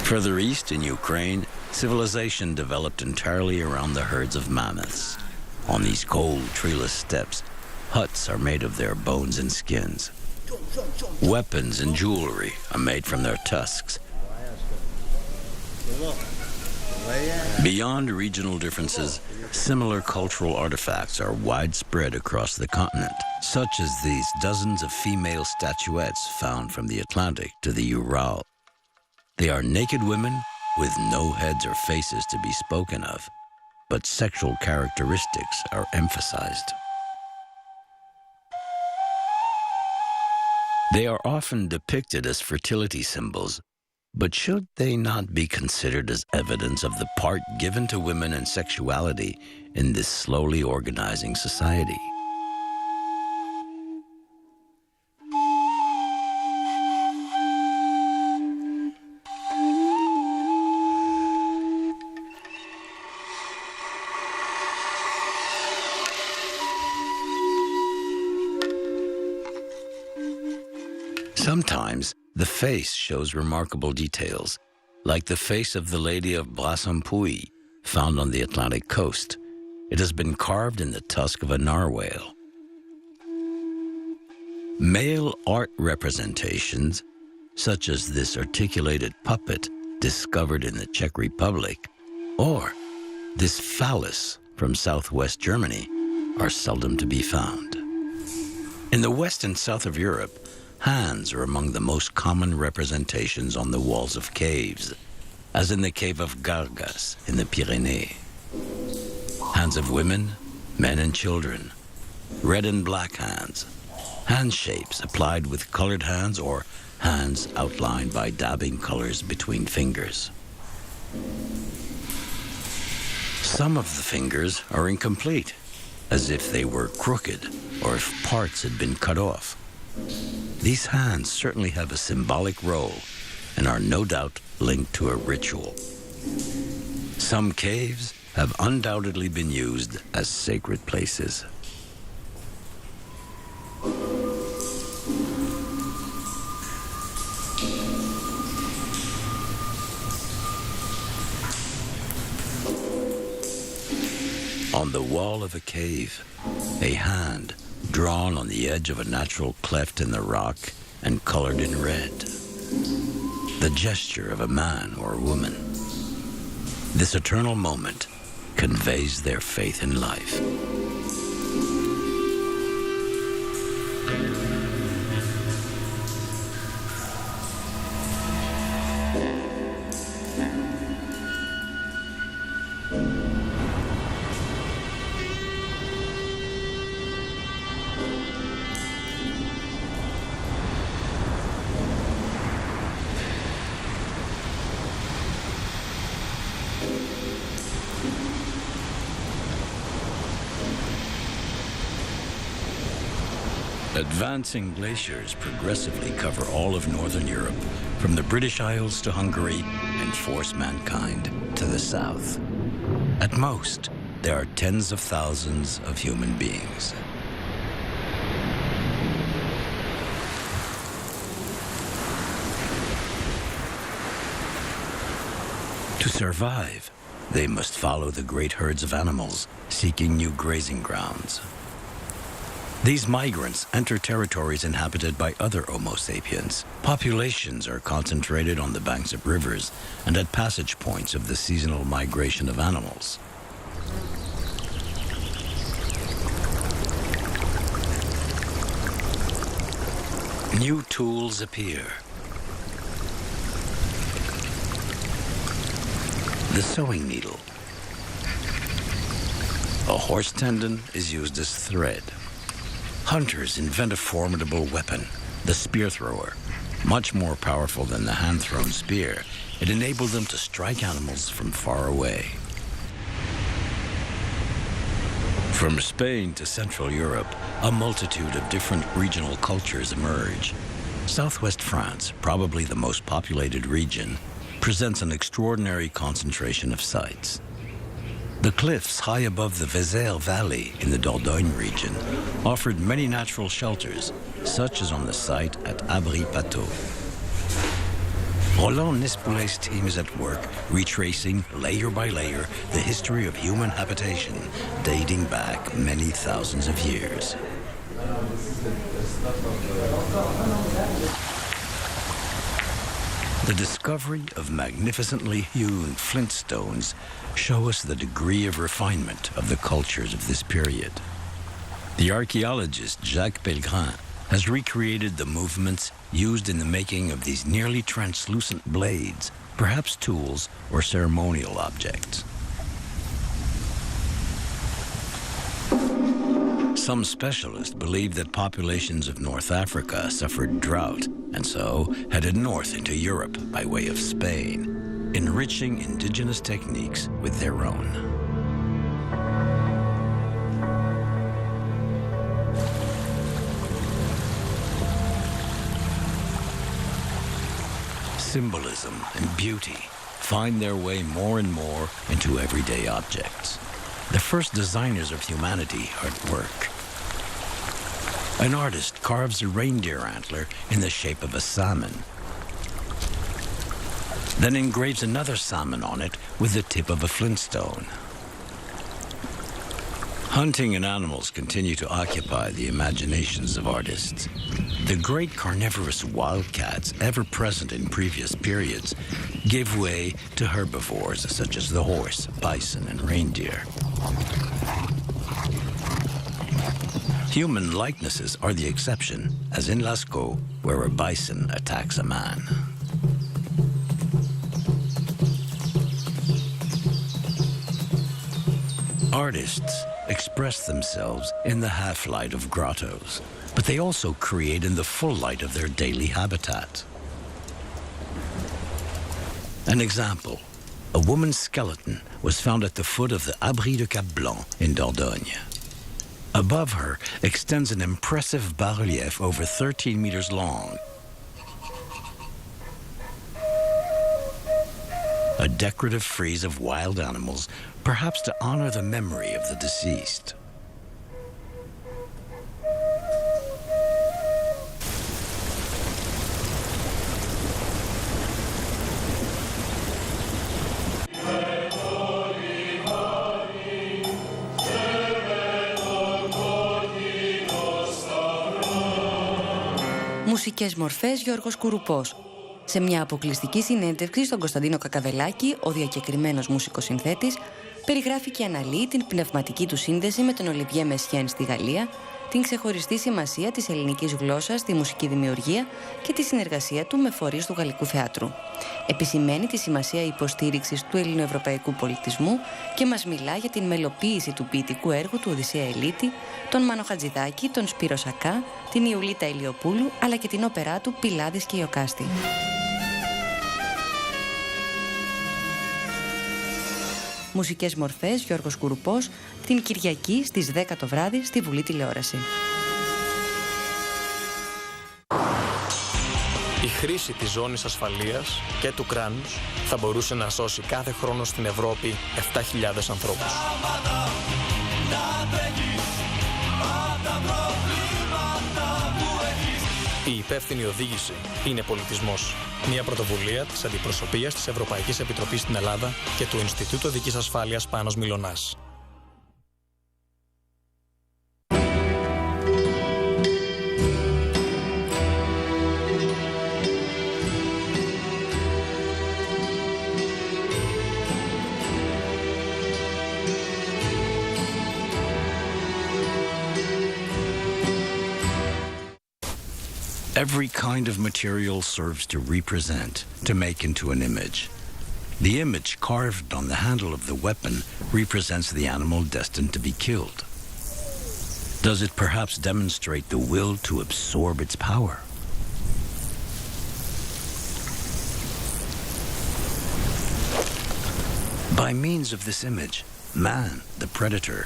Speaker 1: Further east in Ukraine, civilization developed entirely around the herds of mammoths. On these cold, treeless steppes, huts are made of their bones and skins. Weapons and jewelry are made from their tusks. Beyond regional differences, similar cultural artifacts are widespread across the continent, such as these dozens of female statuettes found from the Atlantic to the Ural. They are naked women with no heads or faces to be spoken of, but sexual characteristics are emphasized. They are often depicted as fertility symbols, but should they not be considered as evidence of the part given to women and sexuality in this slowly organizing society? Sometimes the face shows remarkable details, like the face of the Lady of Brassampouy, found on the Atlantic coast. It has been carved in the tusk of a narwhal. Male art representations, such as this articulated puppet discovered in the Czech Republic, or this phallus from southwest Germany, are seldom to be found. In the west and south of Europe, hands are among the most common representations on the walls of caves, as in the cave of Gargas in the Pyrenees. Hands of women, men and children, red and black hands, hand shapes applied with colored hands or hands outlined by dabbing colors between fingers. Some of the fingers are incomplete, as if they were crooked or if parts had been cut off. These hands certainly have a symbolic role and are no doubt linked to a ritual. Some caves have undoubtedly been used as sacred places. On the wall of a cave, a hand drawn on the edge of a natural cleft in the rock and colored in red. The gesture of a man or woman. This eternal moment conveys their faith in life. Advancing glaciers progressively cover all of northern Europe, from the British Isles to Hungary, and force mankind to the south. At most, there are tens of thousands of human beings. To survive, they must follow the great herds of animals, seeking new grazing grounds. These migrants enter territories inhabited by other Homo sapiens. Populations are concentrated on the banks of rivers and at passage points of the seasonal migration of animals. New tools appear. The sewing needle. A horse tendon is used as thread. Hunters invent a formidable weapon, the spear thrower. Much more powerful than the hand-thrown spear, it enabled them to strike animals from far away. From Spain to Central Europe, a multitude of different regional cultures emerge. Southwest France, probably the most populated region, presents an extraordinary concentration of sites. The cliffs high above the Vézère Valley in the Dordogne region offered many natural shelters, such as on the site at Abri-Pateau. Roland Nispoulet's team is at work, retracing, layer by layer, the history of human habitation, dating back many thousands of years. The discovery of magnificently hewn flint stones show us the degree of refinement of the cultures of this period. The archaeologist Jacques Pellegrin has recreated the movements used in the making of these nearly translucent blades, perhaps tools or ceremonial objects. Some specialists believe that populations of North Africa suffered drought and so headed north into Europe by way of Spain, enriching indigenous techniques with their own. Symbolism and beauty find their way more and more into everyday objects. The first designers of humanity are at work. An artist carves a reindeer antler in the shape of a salmon, then engraves another salmon on it with the tip of a flintstone. Hunting and animals continue to occupy the imaginations of artists. The great carnivorous wildcats ever present in previous periods give way to herbivores such as the horse, bison, and reindeer. Human likenesses are the exception, as in Lascaux, where a bison attacks a man. Artists express themselves in the half-light of grottos, but they also create in the full light of their daily habitat. An example, a woman's skeleton was found at the foot of the Abri de Cap Blanc in Dordogne. Above her extends an impressive bas-relief over 13 meters long. A decorative frieze of wild animals, perhaps to honor the memory of the deceased.
Speaker 13: Μουσικές μορφές, Γιώργος Κουρουπός. Σε μια αποκλειστική συνέντευξη στον Κωνσταντίνο Κακαβελάκη, ο διακεκριμένος μουσικοσυνθέτης περιγράφει και αναλύει την πνευματική του σύνδεση με τον Ολιβιέ Μεσιέν στη Γαλλία, την ξεχωριστή σημασία της ελληνικής γλώσσας στη μουσική δημιουργία και τη συνεργασία του με φορείς του γαλλικού θεάτρου. Επισημαίνει τη σημασία υποστήριξης του ελληνοευρωπαϊκού πολιτισμού και μας μιλά για την μελοποίηση του ποιητικού έργου του Οδυσσέα Ελίτη, τον Μάνο Χατζηδάκη, τον Σπύρο Σακά, την Ιουλίτα Ηλιοπούλου, αλλά και την όπερά του Πιλάδης και Ιωκάστη. Μουσικές μορφές, Γιώργος Κουρουπός, την Κυριακή στις 10 το βράδυ στη Βουλή Τηλεόραση.
Speaker 14: Η χρήση της ζώνης ασφαλείας και του κράνους θα μπορούσε να σώσει κάθε χρόνο στην Ευρώπη 7.000 ανθρώπους. Η υπεύθυνη οδήγηση είναι πολιτισμός. Μια πρωτοβουλία της Αντιπροσωπείας της Ευρωπαϊκής Επιτροπής στην Ελλάδα και του Ινστιτούτου Οδικής Ασφάλειας Πάνος Μιλωνάς.
Speaker 1: Every kind of material serves to represent, to make into an image. The image carved on the handle of the weapon represents the animal destined to be killed. Does it perhaps demonstrate the will to absorb its power? By means of this image, man, the predator,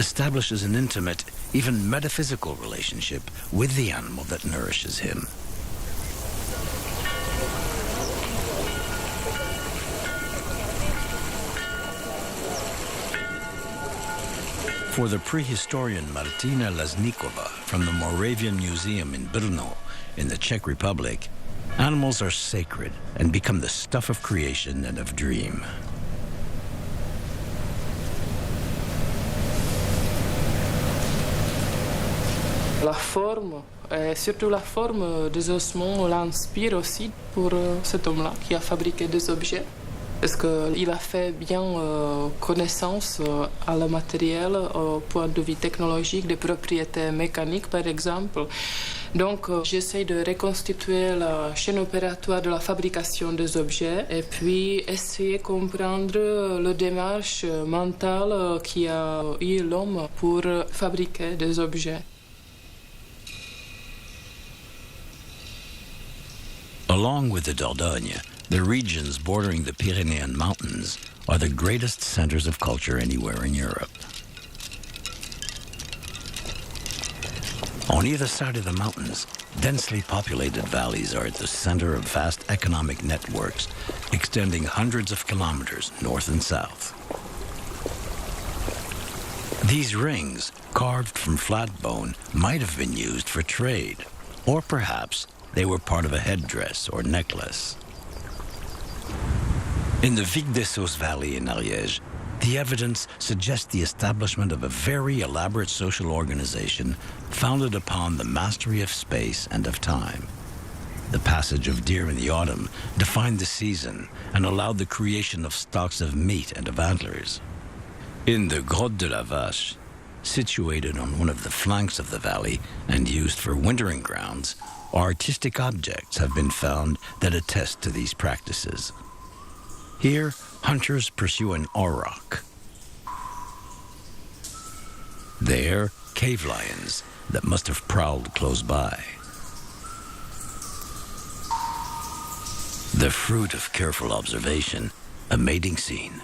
Speaker 1: establishes an intimate, even metaphysical relationship with the animal that nourishes him. For the prehistorian Martina Laznikova from the Moravian Museum in Brno, in the Czech Republic, animals are sacred and become the stuff of creation and of dream.
Speaker 15: La forme, et surtout la forme des ossements, l'inspire aussi pour cet homme-là qui a fabriqué des objets. Parce qu'il a fait bien connaissance à le matériel au point de vue technologique, des propriétés mécaniques par exemple. Donc j'essaie de reconstituer la chaîne opératoire de la fabrication des objets et puis essayer de comprendre la démarche mentale qui a eu l'homme pour fabriquer des objets.
Speaker 1: Along with the Dordogne, the regions bordering the Pyrenean Mountains are the greatest centers of culture anywhere in Europe. On either side of the mountains, densely populated valleys are at the center of vast economic networks extending hundreds of kilometers north and south. These rings, carved from flat bone, might have been used for trade, or perhaps they were part of a headdress or necklace. In the Vic-des-Sauces Valley in Ariège, the evidence suggests the establishment of a very elaborate social organization founded upon the mastery of space and of time. The passage of deer in the autumn defined the season and allowed the creation of stocks of meat and of antlers. In the Grotte de la Vache, situated on one of the flanks of the valley and used for wintering grounds, artistic objects have been found that attest to these practices. Here, hunters pursue an auroch. There, cave lions that must have prowled close by. The fruit of careful observation, a mating scene.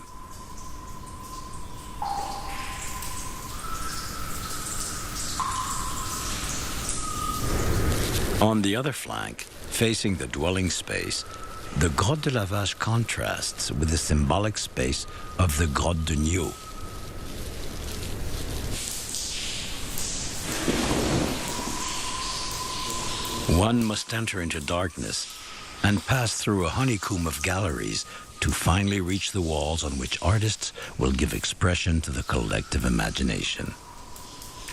Speaker 1: On the other flank, facing the dwelling space, the Grotte de la Vache contrasts with the symbolic space of the Grotte de Nieu. One must enter into darkness and pass through a honeycomb of galleries to finally reach the walls on which artists will give expression to the collective imagination.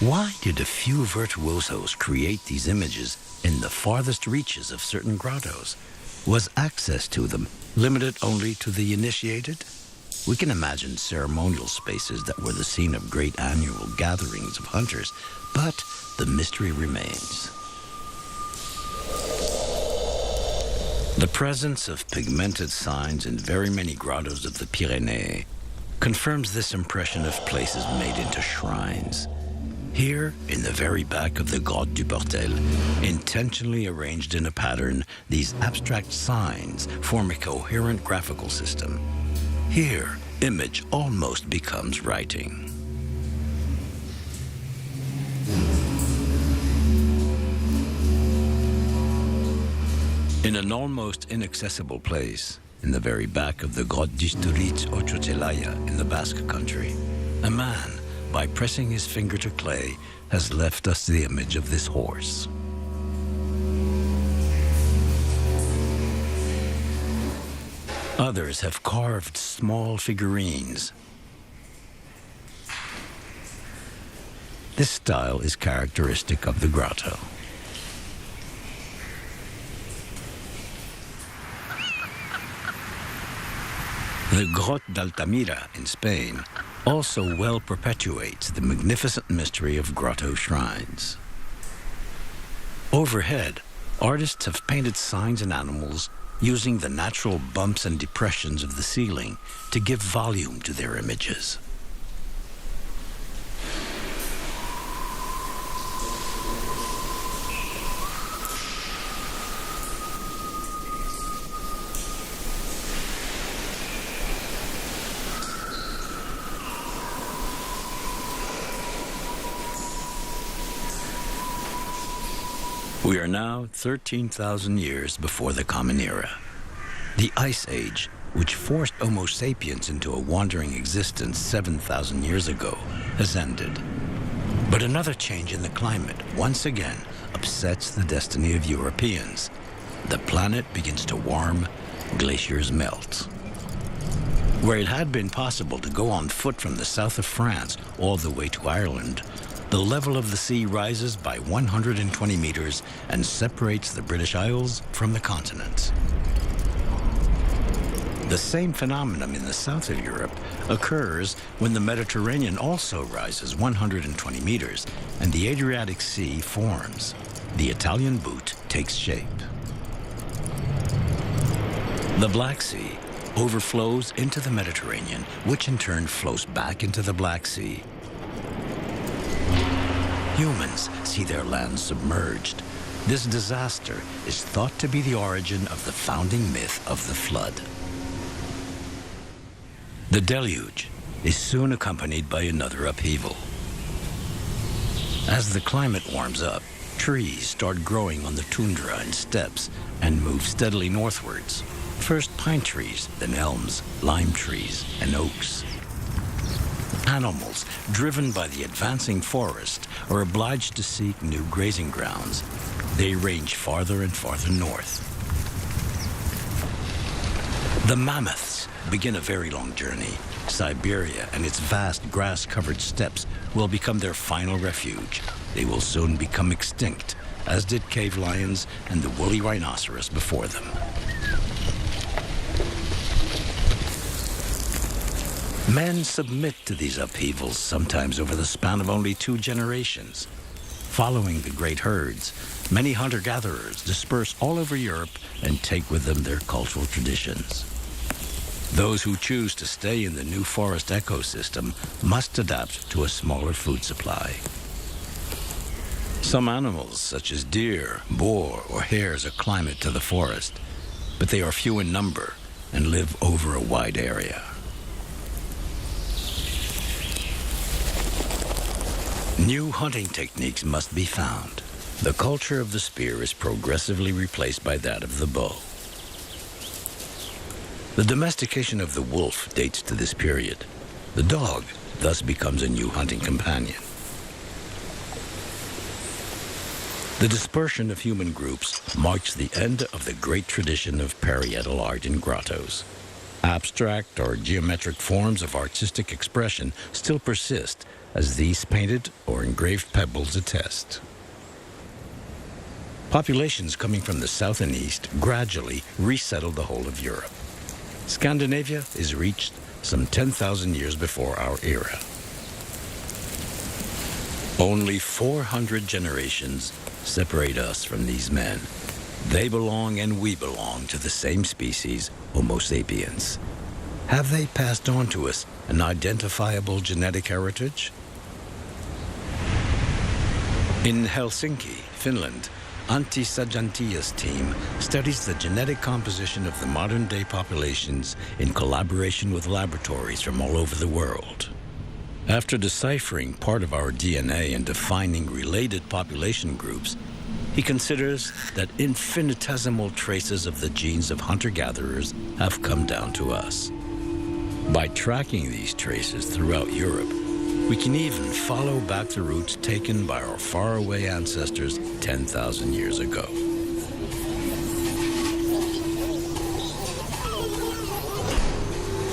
Speaker 1: Why did a few virtuosos create these images in the farthest reaches of certain grottos? Was access to them limited only to the initiated? We can imagine ceremonial spaces that were the scene of great annual gatherings of hunters, but the mystery remains. The presence of pigmented signs in very many grottos of the Pyrenees confirms this impression of places made into shrines. Here, in the very back of the Grotte du Portel, intentionally arranged in a pattern, these abstract signs form a coherent graphical system. Here, image almost becomes writing. In an almost inaccessible place, in the very back of the Grotte d'Isturiz Ochocelaya in the Basque Country, a man, by pressing his finger to clay, has left us the image of this horse. Others have carved small figurines. This style is characteristic of the grotto. The Grotte d'Altamira in Spain also well perpetuates the magnificent mystery of grotto shrines. Overhead, artists have painted signs and animals using the natural bumps and depressions of the ceiling to give volume to their images. We are now 13,000 years before the Common Era. The Ice Age, which forced Homo sapiens into a wandering existence 7,000 years ago, has ended. But another change in the climate once again upsets the destiny of Europeans. The planet begins to warm, glaciers melt. Where it had been possible to go on foot from the south of France all the way to Ireland, the level of the sea rises by 120 meters and separates the British Isles from the continent. The same phenomenon in the south of Europe occurs when the Mediterranean also rises 120 meters and the Adriatic Sea forms. The Italian boot takes shape. The Black Sea overflows into the Mediterranean, which in turn flows back into the Black Sea. Humans see their land submerged. This disaster is thought to be the origin of the founding myth of the flood. The deluge is soon accompanied by another upheaval. As the climate warms up, trees start growing on the tundra and steppes and move steadily northwards. First pine trees, then elms, lime trees, and oaks. Animals, driven by the advancing forest, are obliged to seek new grazing grounds. They range farther and farther north. The mammoths begin a very long journey. Siberia and its vast grass-covered steppes will become their final refuge. They will soon become extinct, as did cave lions and the woolly rhinoceros before them. Men submit to these upheavals, sometimes over the span of only 2 generations. Following the great herds, many hunter-gatherers disperse all over Europe and take with them their cultural traditions. Those who choose to stay in the new forest ecosystem must adapt to a smaller food supply. Some animals, such as deer, boar, or hares, acclimate to the forest, but they are few in number and live over a wide area. New hunting techniques must be found. The culture of the spear is progressively replaced by that of the bow. The domestication of the wolf dates to this period. The dog thus becomes a new hunting companion. The dispersion of human groups marks the end of the great tradition of parietal art in grottos. Abstract or geometric forms of artistic expression still persist, as these painted or engraved pebbles attest. Populations coming from the south and east gradually resettled the whole of Europe. Scandinavia is reached some 10,000 years before our era. Only 400 generations separate us from these men. They belong and we belong to the same species, Homo sapiens. Have they passed on to us an identifiable genetic heritage? In Helsinki, Finland, Antti Sajantia's team studies the genetic composition of the modern-day populations in collaboration with laboratories from all over the world. After deciphering part of our DNA and defining related population groups, he considers that infinitesimal traces of the genes of hunter-gatherers have come down to us. By tracking these traces throughout Europe, we can even follow back the routes taken by our faraway ancestors 10,000 years ago.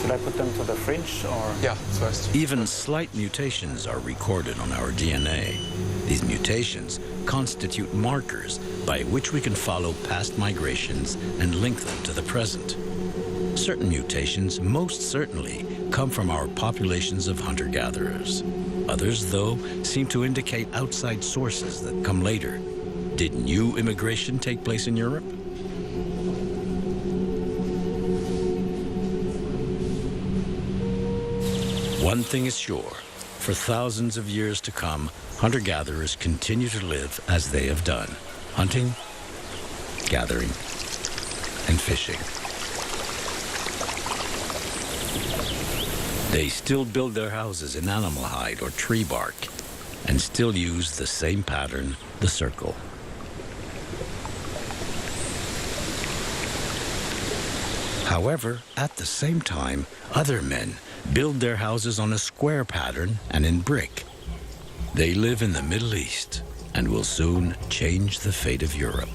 Speaker 16: Should I put them to the fridge or?
Speaker 9: Yeah, first.
Speaker 1: Even slight mutations are recorded on our DNA. These mutations constitute markers by which we can follow past migrations and link them to the present. Certain mutations most certainly come from our populations of hunter-gatherers. Others, though, seem to indicate outside sources that come later. Did new immigration take place in Europe? One thing is sure. For thousands of years to come, hunter-gatherers continue to live as they have done, hunting, gathering, and fishing. They still build their houses in animal hide or tree bark, and still use the same pattern, the circle. However, at the same time, other men build their houses on a square pattern and in brick. They live in the Middle East and will soon change the fate of Europe.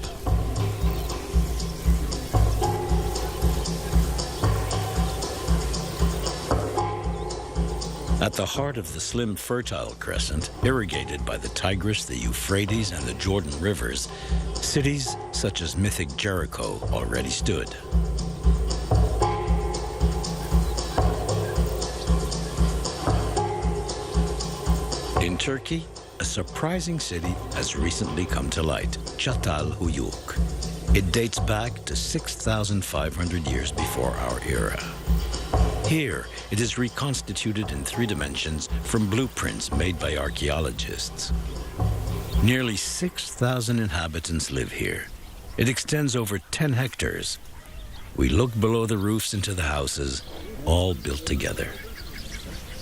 Speaker 1: At the heart of the slim Fertile Crescent, irrigated by the Tigris, the Euphrates, and the Jordan rivers, cities such as mythic Jericho already stood. In Turkey, a surprising city has recently come to light, Çatalhöyük. It dates back to 6,500 years before our era. Here, it is reconstituted in 3 dimensions from blueprints made by archaeologists. Nearly 6,000 inhabitants live here. It extends over 10 hectares. We look below the roofs into the houses, all built together.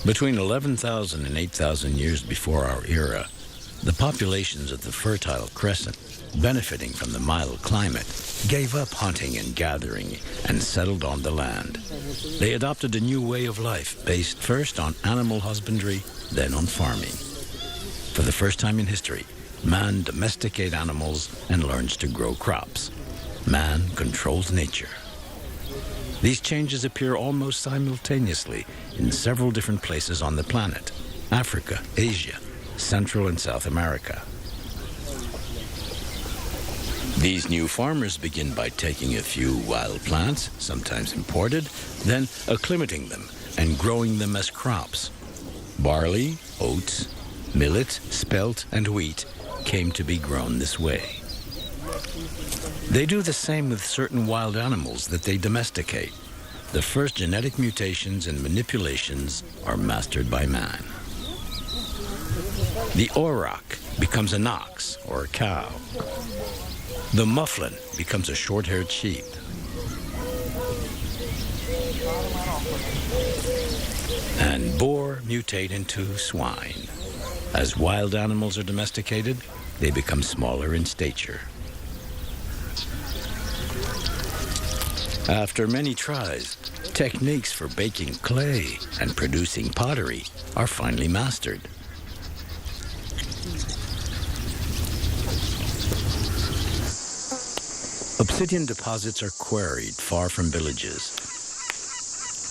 Speaker 1: Between 11,000 and 8,000 years before our era, The populations of the Fertile Crescent, benefiting from the mild climate, gave up hunting and gathering and settled on the land. They adopted a new way of life based first on animal husbandry, then on farming. For the first time in history, man domesticates animals and learns to grow crops. Man controls nature. These changes appear almost simultaneously in several different places on the planet: Africa, Asia, Central and South America. These new farmers begin by taking a few wild plants, sometimes imported, then acclimating them and growing them as crops. Barley, oats, millet, spelt, and wheat came to be grown this way. They do the same with certain wild animals that they domesticate. The first genetic mutations and manipulations are mastered by man. The auroch becomes an ox or a cow. The mufflin becomes a short-haired sheep. And boar mutate into swine. As wild animals are domesticated, they become smaller in stature. After many tries, techniques for baking clay and producing pottery are finally mastered. Obsidian deposits are quarried far from villages.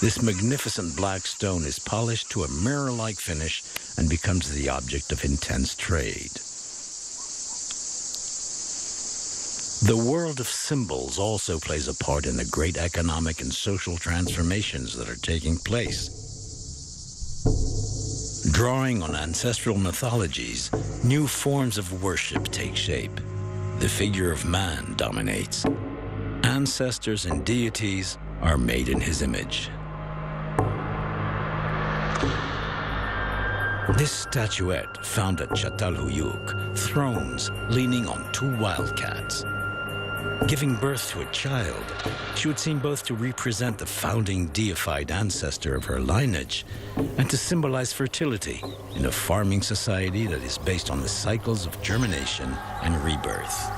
Speaker 1: This magnificent black stone is polished to a mirror-like finish and becomes the object of intense trade. The world of symbols also plays a part in the great economic and social transformations that are taking place. Drawing on ancestral mythologies, new forms of worship take shape. The figure of man dominates. Ancestors and deities are made in his image. This statuette, found at Çatalhöyük, thrones leaning on two wildcats. Giving birth to a child, she would seem both to represent the founding deified ancestor of her lineage and to symbolize fertility in a farming society that is based on the cycles of germination and rebirth.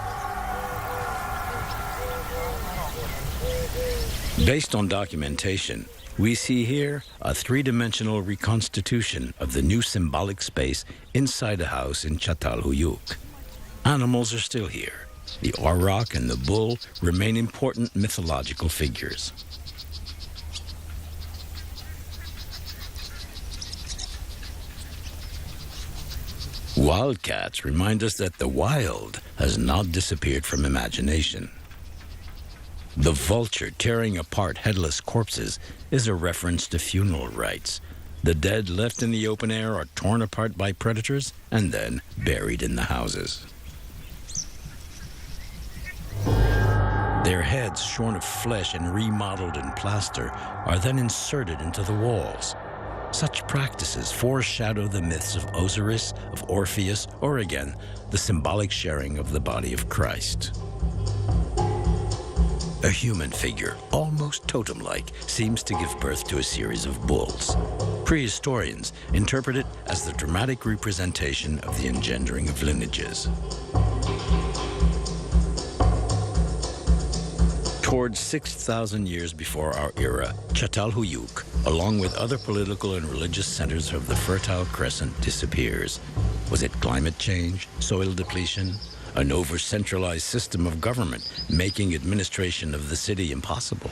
Speaker 1: Based on documentation, we see here a three-dimensional reconstitution of the new symbolic space inside a house in Çatalhöyük. Animals are still here. The auroch and the bull remain important mythological figures. Wildcats remind us that the wild has not disappeared from imagination. The vulture tearing apart headless corpses is a reference to funeral rites. The dead left in the open air are torn apart by predators and then buried in the houses. Their heads, shorn of flesh and remodeled in plaster, are then inserted into the walls. Such practices foreshadow the myths of Osiris, of Orpheus, or again, the symbolic sharing of the body of Christ. A human figure, almost totem-like, seems to give birth to a series of bulls. Prehistorians interpret it as the dramatic representation of the engendering of lineages. Towards 6,000 years before our era, Çatalhöyük, along with other political and religious centers of the Fertile Crescent, disappears. Was it climate change, soil depletion, an over-centralized system of government making administration of the city impossible?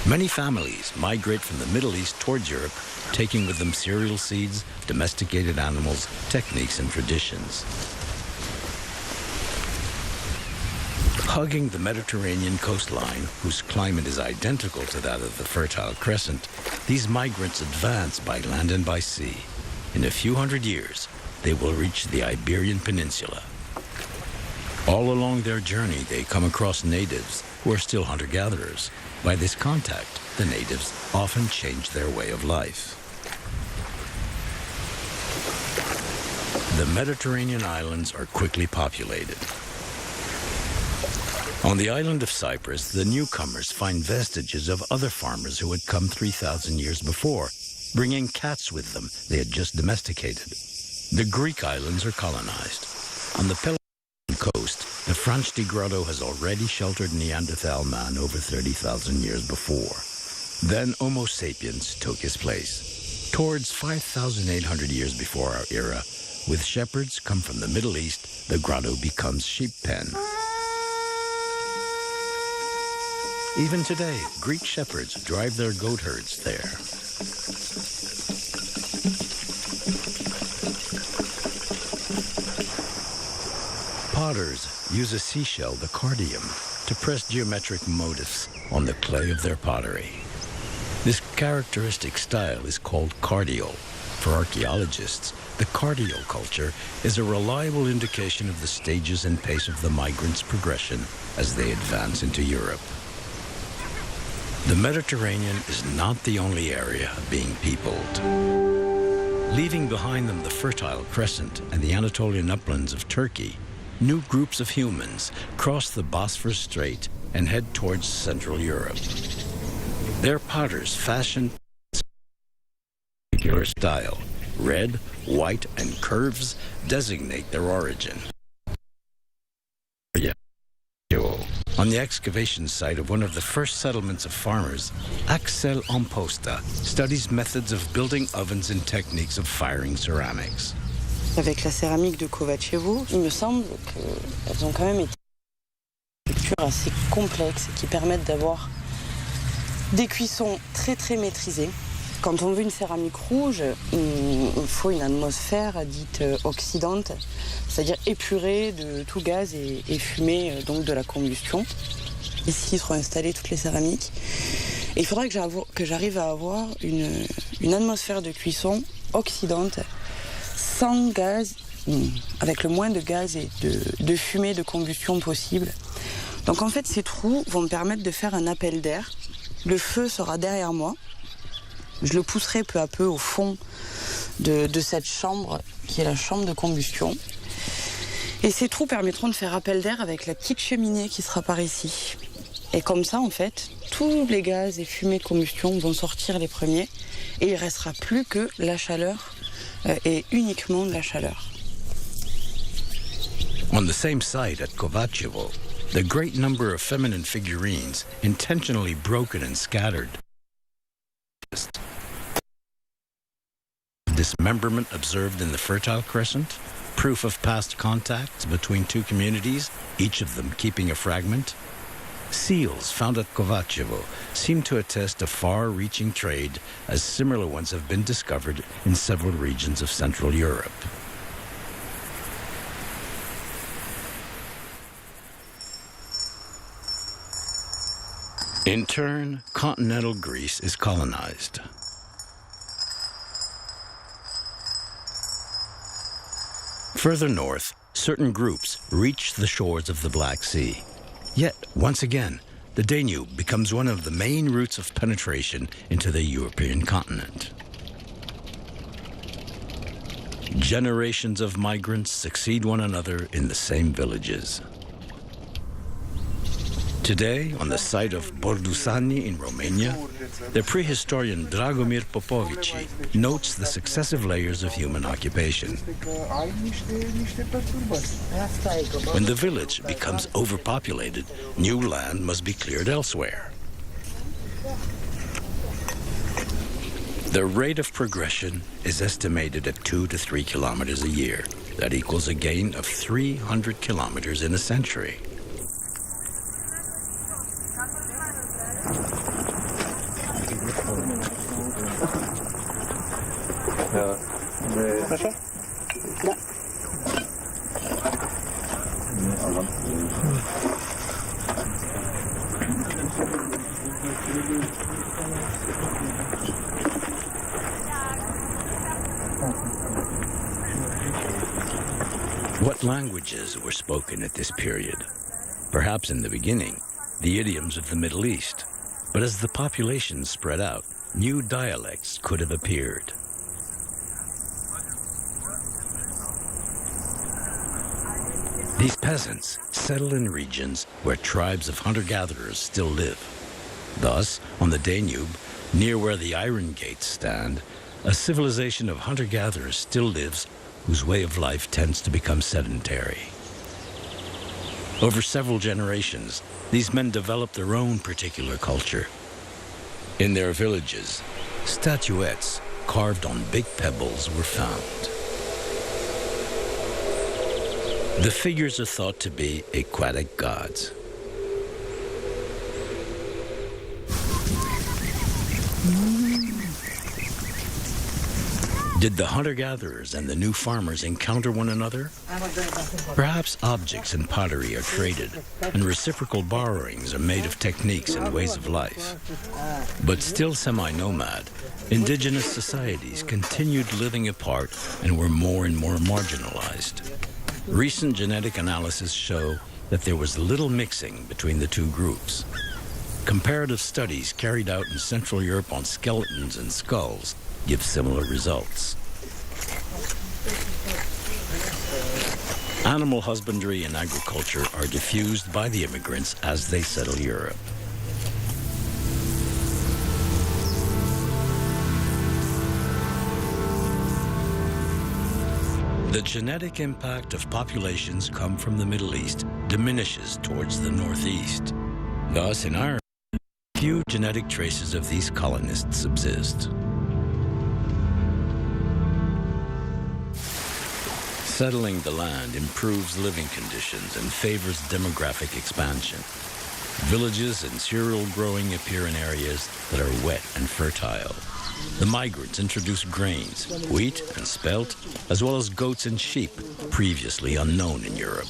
Speaker 1: Many families migrate from the Middle East towards Europe, taking with them cereal seeds, domesticated animals, techniques, and traditions. Hugging the Mediterranean coastline, whose climate is identical to that of the Fertile Crescent, these migrants advance by land and by sea. In a few hundred years, they will reach the Iberian Peninsula. All along their journey, they come across natives who are still hunter-gatherers. By this contact, the natives often change their way of life. The Mediterranean islands are quickly populated. On the island of Cyprus, the newcomers find vestiges of other farmers who had come 3,000 years before, bringing cats with them they had just domesticated. The Greek islands are colonized. On the Pelagian coast, the Franchti Grotto has already sheltered Neanderthal man over 30,000 years before. Then Homo sapiens took his place. Towards 5,800 years before our era, with shepherds come from the Middle East, the grotto becomes sheep pen. Even today, Greek shepherds drive their goat herds there. Potters use a seashell, the cardium, to press geometric motifs on the clay of their pottery. This characteristic style is called cardial. For archaeologists, the cardial culture is a reliable indication of the stages and pace of the migrants' progression as they advance into Europe. The Mediterranean is not the only area being peopled. Leaving behind them the Fertile Crescent and the Anatolian uplands of Turkey, new groups of humans cross the Bosphorus Strait and head towards Central Europe. Their potters fashion particular style. Red, white, and curves designate their origin. On the excavation site of one of the first settlements of farmers, Axel Amposta studies methods of building ovens and techniques of firing ceramics.
Speaker 17: Avec la céramique de Kovačevo, il me semble qu'elles ont quand même été des structures assez complexes qui permettent d'avoir des cuissons très très maîtrisées. Quand on veut une céramique rouge, il faut une atmosphère dite oxydante, c'est-à-dire épurée de tout gaz et fumée donc de la combustion. Ici seront installées toutes les céramiques. Et il faudra que j'arrive à avoir une atmosphère de cuisson oxydante, sans gaz, avec le moins de gaz et de fumée de combustion possible. Donc en fait, ces trous vont me permettre de faire un appel d'air. Le feu sera derrière moi. Je le pousserai peu à peu au fond de cette chambre, qui est la chambre de combustion. Et ces trous permettront de faire appel d'air avec la petite cheminée qui sera par ici. Et comme ça, en fait, tous les gaz et fumées de combustion vont sortir les premiers. Et il ne restera plus que la chaleur, et uniquement de la chaleur.
Speaker 1: On the same site at Kovačevo, the great number of feminine figurines, intentionally broken and scattered. Dismemberment observed in the Fertile Crescent, proof of past contacts between two communities, each of them keeping a fragment. Seals found at Kovačevo seem to attest a far-reaching trade, as similar ones have been discovered in several regions of Central Europe. In turn, continental Greece is colonized. Further north, certain groups reach the shores of the Black Sea. Yet, once again, the Danube becomes one of the main routes of penetration into the European continent. Generations of migrants succeed one another in the same villages. Today, on the site of Bordusani in Romania, the prehistorian Dragomir Popovici notes the successive layers of human occupation. When the village becomes overpopulated, new land must be cleared elsewhere. The rate of progression is estimated at 2 to 3 kilometers a year. That equals a gain of 300 kilometers in a century. What languages were spoken at this period? Perhaps in the beginning, the idioms of the Middle East. But as the population spread out, new dialects could have appeared. These peasants settle in regions where tribes of hunter-gatherers still live. Thus, on the Danube, near where the iron gates stand, a civilization of hunter-gatherers still lives whose way of life tends to become sedentary. Over several generations, these men developed their own particular culture. In their villages, statuettes carved on big pebbles were found. The figures are thought to be aquatic gods. Did the hunter-gatherers and the new farmers encounter one another? Perhaps objects and pottery are traded, and reciprocal borrowings are made of techniques and ways of life. But still semi-nomad, indigenous societies continued living apart and were more and more marginalized. Recent genetic analysis show that there was little mixing between the two groups. Comparative studies carried out in Central Europe on skeletons and skulls give similar results. Animal husbandry and agriculture are diffused by the immigrants as they settle Europe. The genetic impact of populations come from the Middle East diminishes towards the Northeast. Thus, in Ireland, few genetic traces of these colonists subsist. Settling the land improves living conditions and favors demographic expansion. Villages and cereal growing appear in areas that are wet and fertile. The migrants introduce grains, wheat and spelt, as well as goats and sheep, previously unknown in Europe.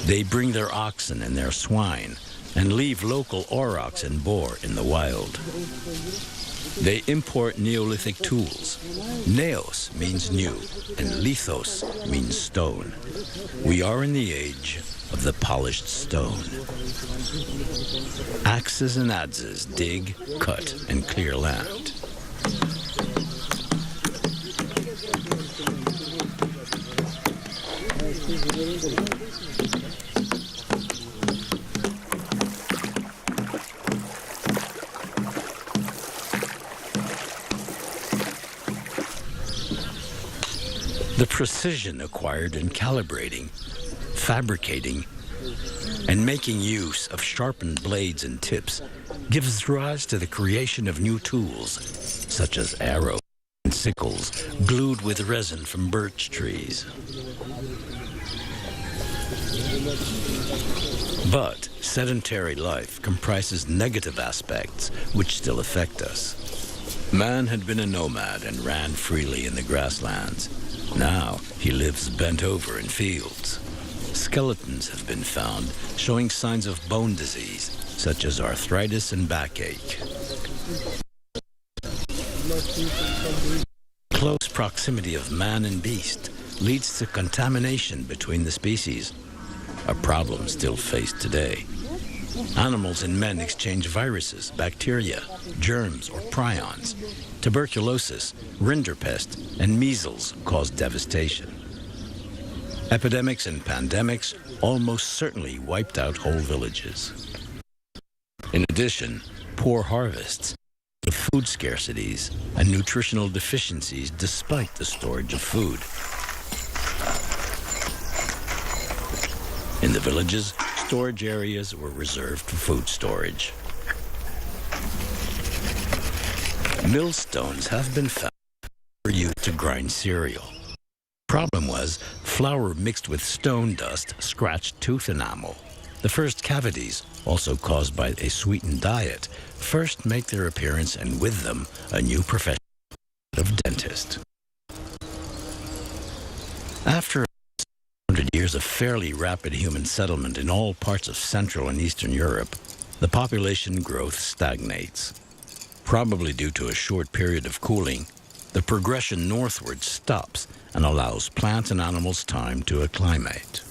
Speaker 1: They bring their oxen and their swine and leave local aurochs and boar in the wild. They import Neolithic tools. Neos means new, and lithos means stone. We are in the age of the polished stone. Axes and adzes dig, cut, and clear land. The precision acquired in calibrating, fabricating, and making use of sharpened blades and tips gives rise to the creation of new tools, such as arrows and sickles glued with resin from birch trees. But sedentary life comprises negative aspects which still affect us. Man had been a nomad and ran freely in the grasslands. Now he lives bent over in fields. Skeletons have been found showing signs of bone disease, such as arthritis and backache. Close proximity of man and beast leads to contamination between the species, a problem still faced today. Animals and men exchange viruses, bacteria, germs, or prions. Tuberculosis, rinderpest, and measles cause devastation. Epidemics and pandemics almost certainly wiped out whole villages. In addition, poor harvests, food scarcities, and nutritional deficiencies despite the storage of food. In the villages, storage areas were reserved for food storage. Millstones have been found for use to grind cereal. Problem was, flour mixed with stone dust scratched tooth enamel. The first cavities, also caused by a sweetened diet, first make their appearance, and with them, a new profession of dentist. After 100 years of fairly rapid human settlement in all parts of Central and Eastern Europe, the population growth stagnates. Probably due to a short period of cooling, the progression northward stops and allows plants and animals time to acclimate.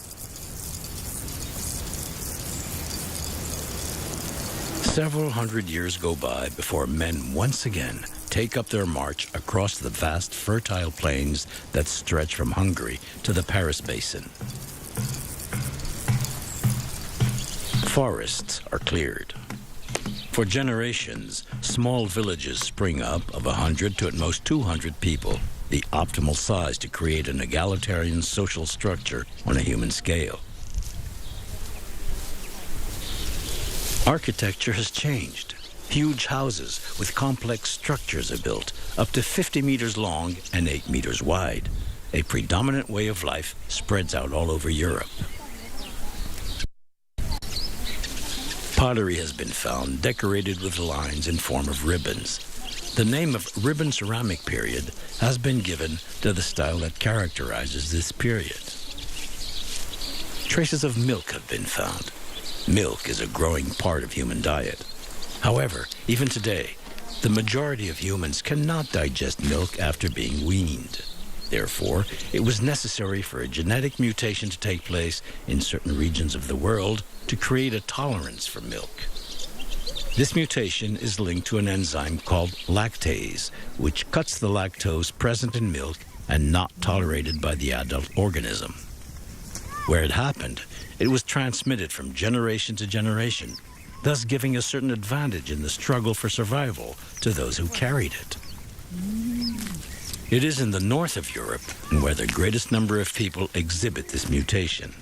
Speaker 1: Several hundred years go by before men once again take up their march across the vast fertile plains that stretch from Hungary to the Paris Basin. Forests are cleared. For generations, small villages spring up of 100 to at most 200 people. the optimal size to create an egalitarian social structure on a human scale. Architecture has changed. Huge houses with complex structures are built, up to 50 meters long and 8 meters wide. A predominant way of life spreads out all over Europe. Pottery has been found decorated with lines in form of ribbons. The name of ribbon ceramic period has been given to the style that characterizes this period. Traces of milk have been found. Milk is a growing part of human diet. However, even today, the majority of humans cannot digest milk after being weaned. Therefore, it was necessary for a genetic mutation to take place in certain regions of the world to create a tolerance for milk. This mutation is linked to an enzyme called lactase, which cuts the lactose present in milk and not tolerated by the adult organism. Where it happened, it was transmitted from generation to generation, thus giving a certain advantage in the struggle for survival to those who carried it. It is in the north of Europe where the greatest number of people exhibit this mutation.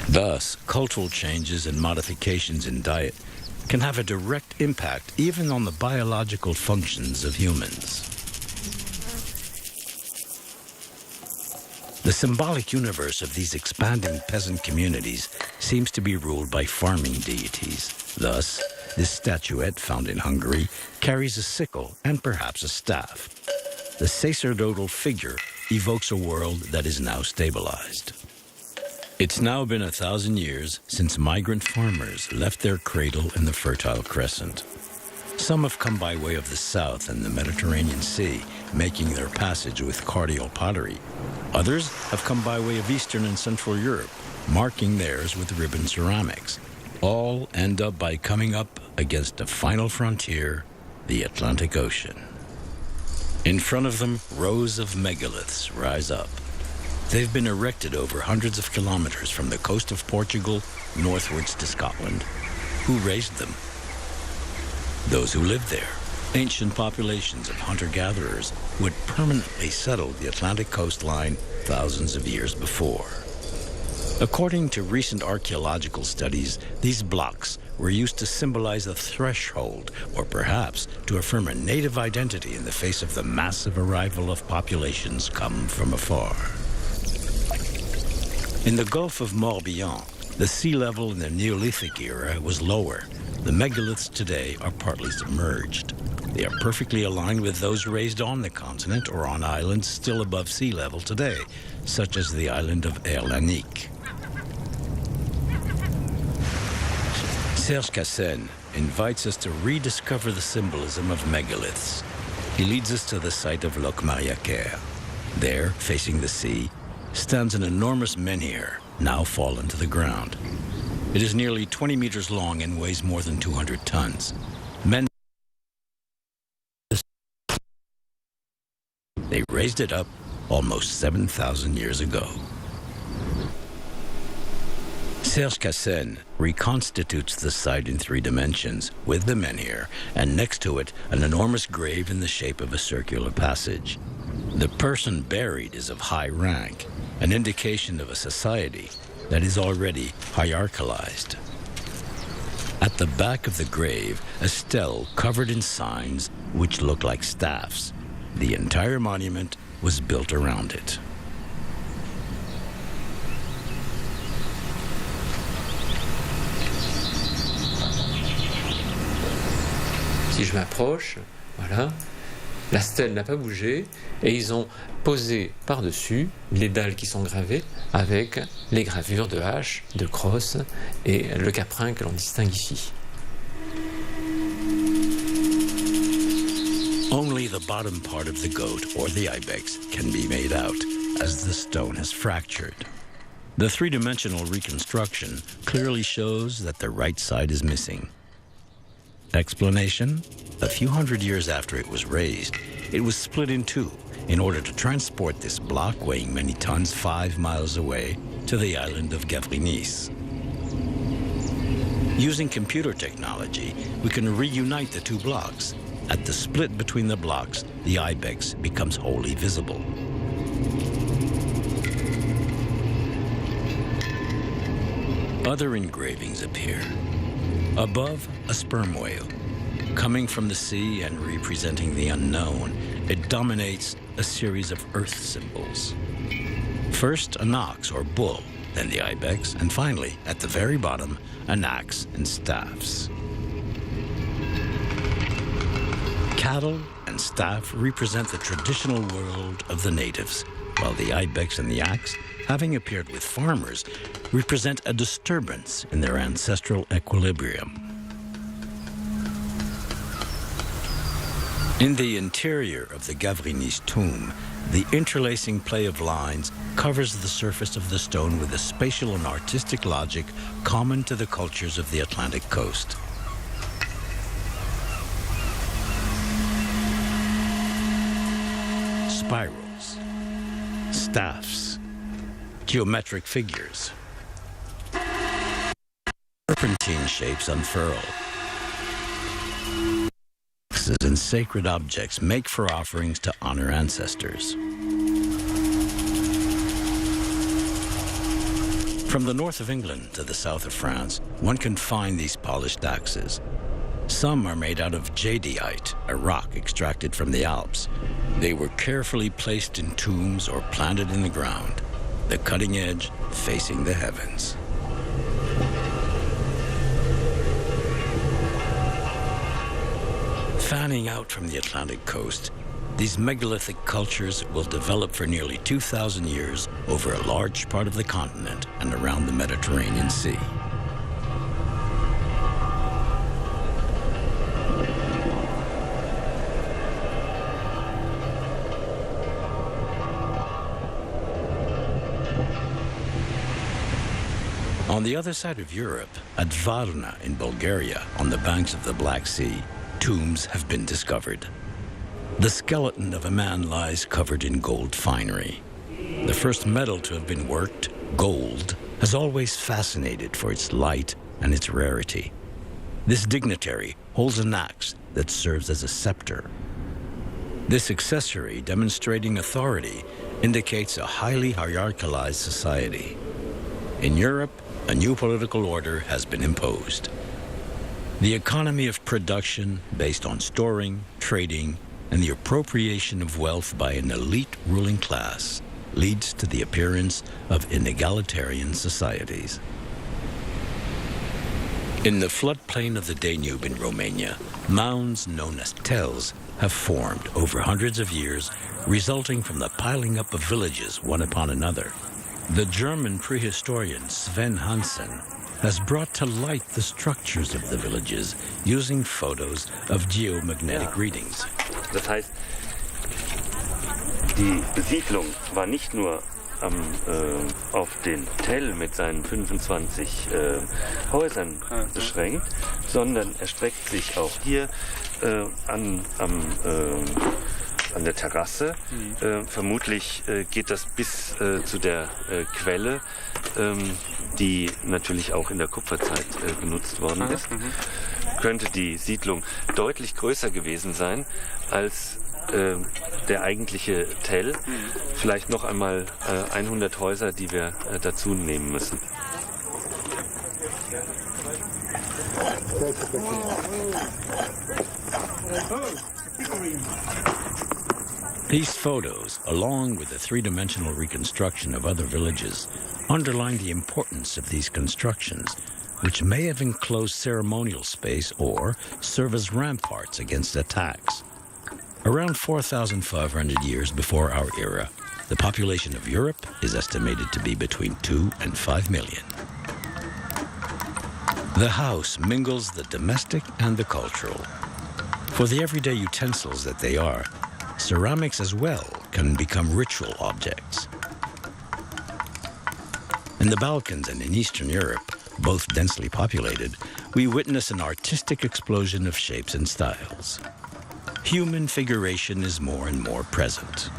Speaker 1: Thus, cultural changes and modifications in diet can have a direct impact even on the biological functions of humans. The symbolic universe of these expanding peasant communities seems to be ruled by farming deities. Thus, this statuette found in Hungary carries a sickle and perhaps a staff. The sacerdotal figure evokes a world that is now stabilized. It's now been 1,000 years since migrant farmers left their cradle in the Fertile Crescent. Some have come by way of the south and the Mediterranean Sea, making their passage with cardial pottery. Others have come by way of Eastern and Central Europe, marking theirs with ribbon ceramics. All end up by coming up against a final frontier, the Atlantic Ocean. In front of them, rows of megaliths rise up. They've been erected over hundreds of kilometers from the coast of Portugal northwards to Scotland. Who raised them? Those who lived there, ancient populations of hunter-gatherers who had permanently settled the Atlantic coastline thousands of years before. According to recent archaeological studies, these blocks were used to symbolize a threshold, or perhaps to affirm a native identity in the face of the massive arrival of populations come from afar. In the Gulf of Morbihan, the sea level in the Neolithic era was lower. The megaliths today are partly submerged. They are perfectly aligned with those raised on the continent or on islands still above sea level today, such as the island of Erlanique. Serge Cassen invites us to rediscover the symbolism of megaliths. He leads us to the site of Locmariaquer. There, facing the sea, stands an enormous menhir, now fallen to the ground. It is nearly 20 meters long and weighs more than 200 tons. They raised it up almost 7,000 years ago. Serge Cassen reconstitutes the site in 3 dimensions, with the menhir, and next to it, an enormous grave in the shape of a circular passage. The person buried is of high rank, an indication of a society that is already hierarchalized. At the back of the grave, a stele covered in signs which look like staffs. The entire monument was built around it.
Speaker 18: Si je m'approche, voilà, la stèle n'a pas bougé et ils ont posé par-dessus les dalles qui sont gravées avec les gravures de hache, de crosse et le caprin que l'on distingue ici.
Speaker 1: Only the bottom part of the goat or the ibex can be made out, as the stone has fractured. The 3-dimensional reconstruction clearly shows that the right side is missing. Explanation? A few hundred years after it was raised, it was split in 2 in order to transport this block weighing many tons 5 miles away to the island of Gavrinis. Using computer technology, we can reunite the two blocks. At the split between the blocks, the ibex becomes wholly visible. Other engravings appear. Above, a sperm whale. Coming from the sea and representing the unknown, it dominates a series of earth symbols. First, an ox or bull, then the ibex, and finally, at the very bottom, an axe and staffs. Cattle and staff represent the traditional world of the natives, while the ibex and the axe, having appeared with farmers, represent a disturbance in their ancestral equilibrium. In the interior of the Gavrinis tomb, the interlacing play of lines covers the surface of the stone with a spatial and artistic logic common to the cultures of the Atlantic coast. Spirals, staffs, geometric figures, serpentine shapes unfurl. Axes and sacred objects make for offerings to honor ancestors. From the north of England to the south of France, one can find these polished axes. Some are made out of jadeite, a rock extracted from the Alps. They were carefully placed in tombs or planted in the ground, the cutting edge facing the heavens. Fanning out from the Atlantic coast, these megalithic cultures will develop for nearly 2,000 years over a large part of the continent and around the Mediterranean Sea. On the other side of Europe, at Varna in Bulgaria, on the banks of the Black Sea, tombs have been discovered. The skeleton of a man lies covered in gold finery. The first metal to have been worked, gold, has always fascinated for its light and its rarity. This dignitary holds an axe that serves as a scepter. This accessory, demonstrating authority, indicates a highly hierarchized society. In Europe, a new political order has been imposed. The economy of production, based on storing, trading, and the appropriation of wealth by an elite ruling class, leads to the appearance of inegalitarian societies. In the floodplain of the Danube in Romania, mounds known as tels have formed over hundreds of years, resulting from the piling up of villages one upon another. The German prehistorian Sven Hansen has brought to light the structures of the villages using photos of geomagnetic readings.
Speaker 19: Das heißt, die Besiedlung war nicht nur auf den Tell mit seinen 25 Häusern beschränkt, sondern erstreckt sich auch hier an der Terrasse. Vermutlich geht das bis zu der Quelle, die natürlich auch in der Kupferzeit genutzt worden ist. Könnte die Siedlung deutlich größer gewesen sein als der eigentliche Tell. Vielleicht noch einmal 100 Häuser, die wir dazu nehmen müssen.
Speaker 1: These photos, along with the three-dimensional reconstruction of other villages, underline the importance of these constructions, which may have enclosed ceremonial space or serve as ramparts against attacks. Around 4,500 years before our era, the population of Europe is estimated to be between 2 and 5 million. The house mingles the domestic and the cultural. For the everyday utensils that they are, ceramics as well can become ritual objects. In the Balkans and in Eastern Europe, both densely populated, we witness an artistic explosion of shapes and styles. Human figuration is more and more present.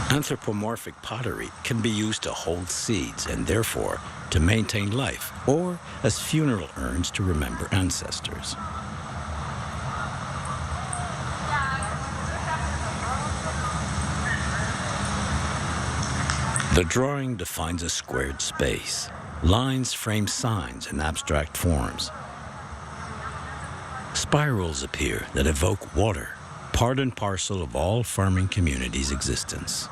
Speaker 1: Anthropomorphic pottery can be used to hold seeds and therefore to maintain life, or as funeral urns to remember ancestors. The drawing defines a squared space. Lines frame signs and abstract forms. Spirals appear that evoke water, part and parcel of all farming communities' existence.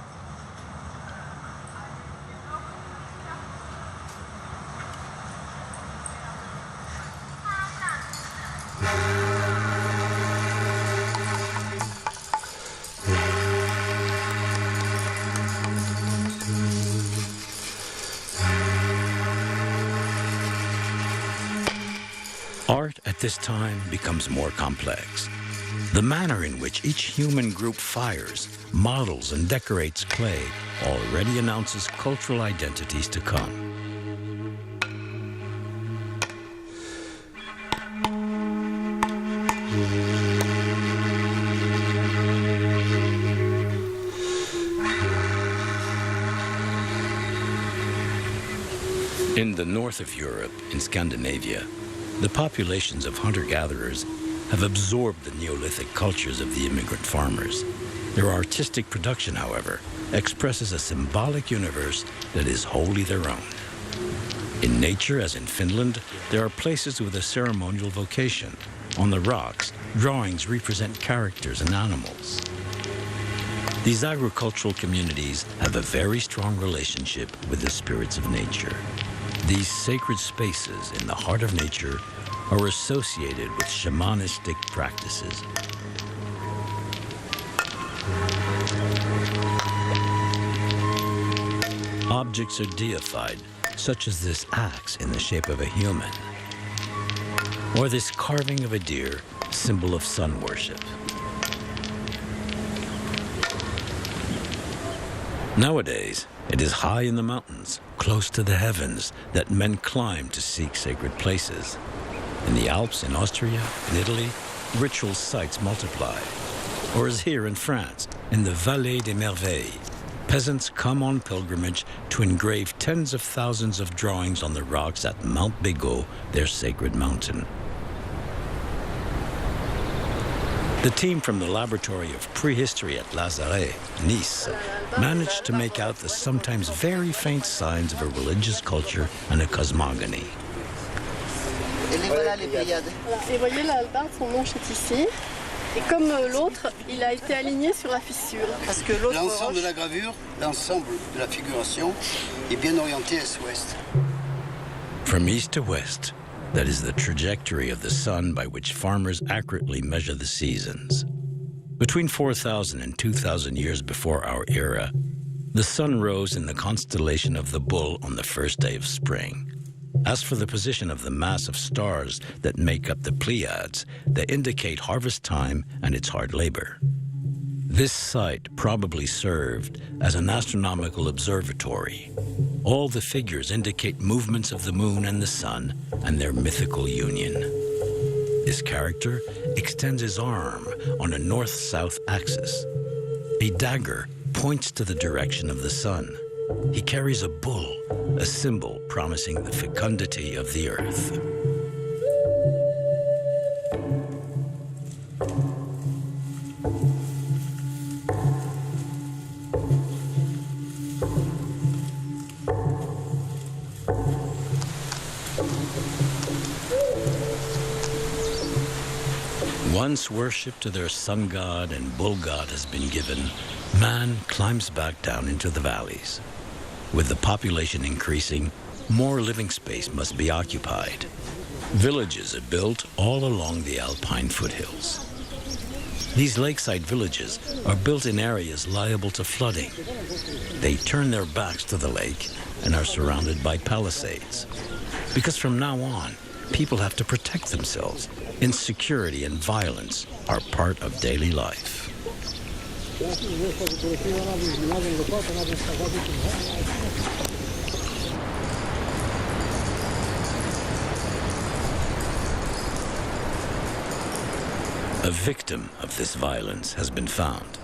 Speaker 1: Art at this time becomes more complex. The manner in which each human group fires, models, and decorates clay already announces cultural identities to come. In the north of Europe, in Scandinavia, the populations of hunter-gatherers have absorbed the Neolithic cultures of the immigrant farmers. Their artistic production, however, expresses a symbolic universe that is wholly their own. In nature, as in Finland, there are places with a ceremonial vocation. On the rocks, drawings represent characters and animals. These agricultural communities have a very strong relationship with the spirits of nature. These sacred spaces in the heart of nature are associated with shamanistic practices. Objects are deified, such as this axe in the shape of a human, or this carving of a deer, symbol of sun worship. Nowadays, it is high in the mountains, close to the heavens, that men climb to seek sacred places. In the Alps, in Austria, in Italy, ritual sites multiply. Or as here in France, in the Vallée des Merveilles, peasants come on pilgrimage to engrave tens of thousands of drawings on the rocks at Mount Bégaud, their sacred mountain. The team from the Laboratory of Prehistory at Lazaret, Nice, managed to make out the sometimes very faint signs of a religious culture and a cosmogony.
Speaker 20: Et voyez, l'albar, son manche est ici. Et comme l'autre, il a été aligné sur la fissure. Parce que l'autre
Speaker 21: l'ensemble de la gravure, l'ensemble de la figuration est bien orienté est-ouest.
Speaker 1: From east to west, that is the trajectory of the sun by which farmers accurately measure the seasons. Between 4,000 and 2,000 years before our era, the sun rose in the constellation of the Bull on the first day of spring. As for the position of the mass of stars that make up the Pleiades, they indicate harvest time and its hard labor. This site probably served as an astronomical observatory. All the figures indicate movements of the moon and the sun and their mythical union. This character extends his arm on a north-south axis. A dagger points to the direction of the sun. He carries a bull, a symbol promising the fecundity of the earth. Once worship to their sun god and bull god has been given, man climbs back down into the valleys. With the population increasing, more living space must be occupied. Villages are built all along the alpine foothills. These lakeside villages are built in areas liable to flooding. They turn their backs to the lake and are surrounded by palisades. Because from now on, people have to protect themselves. Insecurity and violence are part of daily life. A victim of this violence has been found.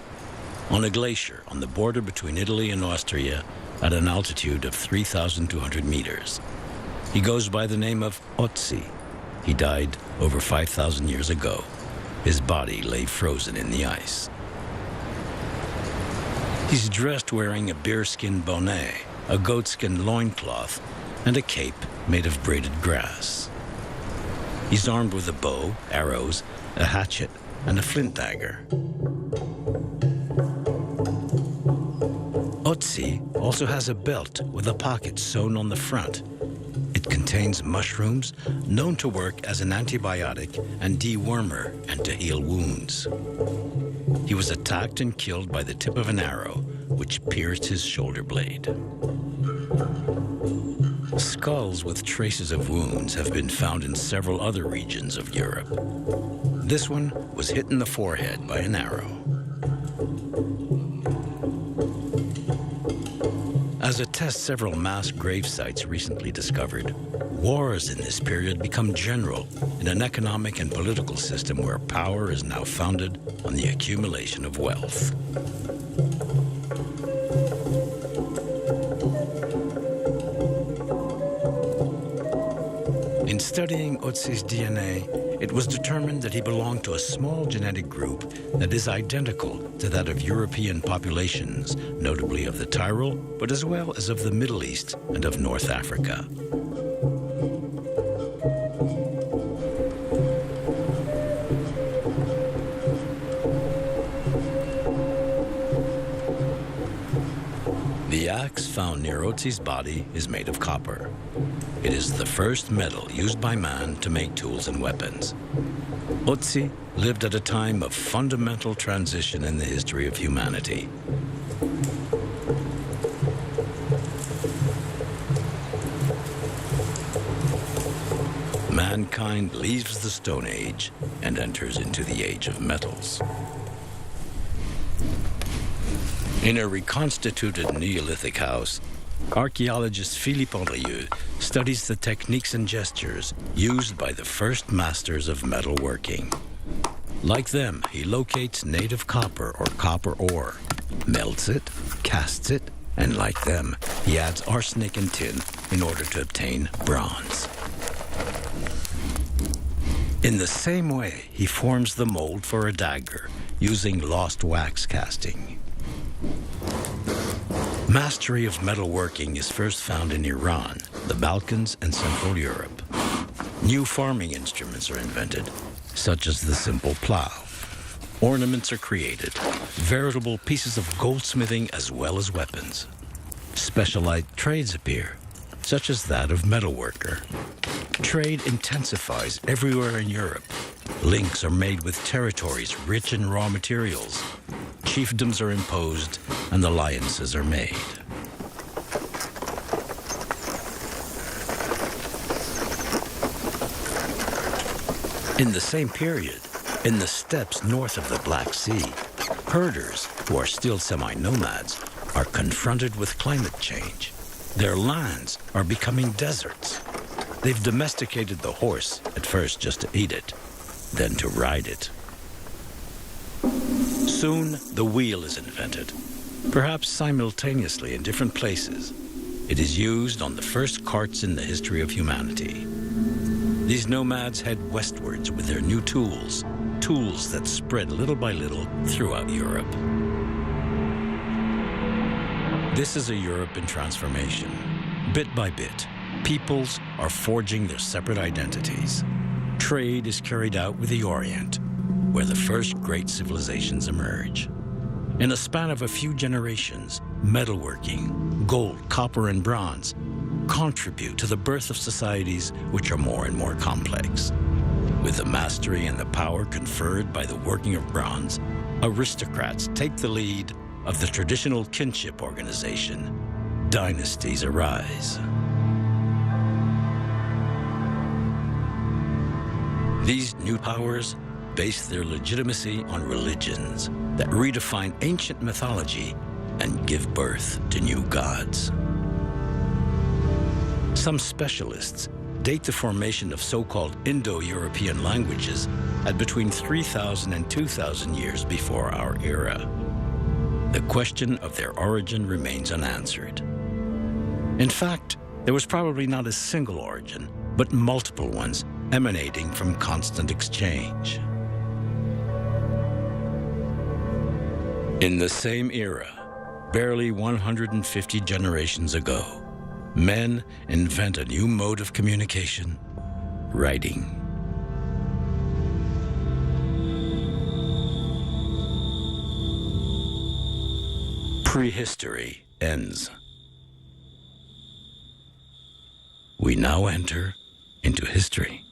Speaker 1: on a glacier on the border between Italy and Austria at an altitude of 3,200 meters. He goes by the name of Otzi. He died over 5,000 years ago. His body lay frozen in the ice. He's dressed wearing a bearskin bonnet, a goatskin loincloth, and a cape made of braided grass. He's armed with a bow, arrows, a hatchet, and a flint dagger. Otzi also has a belt with a pocket sewn on the front. It contains mushrooms known to work as an antibiotic and dewormer and to heal wounds. He was attacked and killed by the tip of an arrow, which pierced his shoulder blade. Skulls with traces of wounds have been found in several other regions of Europe. This one was hit in the forehead by an arrow. As attests several mass grave sites recently discovered, wars in this period become general in an economic and political system where power is now founded on the accumulation of wealth. In studying Otzi's DNA, it was determined that he belonged to a small genetic group that is identical to that of European populations, notably of the Tyrol, but as well as of the Middle East and of North Africa. The axe found near Otzi's body is made of copper. It is the first metal used by man to make tools and weapons. Otzi lived at a time of fundamental transition in the history of humanity. Mankind leaves the Stone Age and enters into the Age of Metals. In a reconstituted Neolithic house, archaeologist Philippe Andrieux studies the techniques and gestures used by the first masters of metalworking. Like them, he locates native copper or copper ore, melts it, casts it, and like them, he adds arsenic and tin in order to obtain bronze. In the same way, he forms the mold for a dagger using lost wax casting. Mastery of metalworking is first found in Iran, the Balkans, and Central Europe. New farming instruments are invented, such as the simple plow. Ornaments are created, veritable pieces of goldsmithing as well as weapons. Specialized trades appear, such as that of metalworker. Trade intensifies everywhere in Europe. Links are made with territories rich in raw materials. Chiefdoms are imposed and alliances are made. In the same period, in the steppes north of the Black Sea, herders, who are still semi-nomads, are confronted with climate change. Their lands are becoming deserts. They've domesticated the horse, at first just to eat it, then to ride it. Soon, the wheel is invented, perhaps simultaneously in different places. It is used on the first carts in the history of humanity. These nomads head westwards with their new tools, tools that spread little by little throughout Europe. This is a Europe in transformation. Bit by bit, peoples are forging their separate identities. Trade is carried out with the Orient, where the first great civilizations emerge. In a span of a few generations, metalworking, gold, copper, and bronze contribute to the birth of societies which are more and more complex. With the mastery and the power conferred by the working of bronze, aristocrats take the lead of the traditional kinship organization. Dynasties arise. These new powers base their legitimacy on religions that redefine ancient mythology and give birth to new gods. Some specialists date the formation of so-called Indo-European languages at between 3,000 and 2,000 years before our era. the question of their origin remains unanswered. In fact, there was probably not a single origin, but multiple ones emanating from constant exchange. In the same era, barely 150 generations ago, men invent a new mode of communication, writing. Prehistory ends. We now enter into history.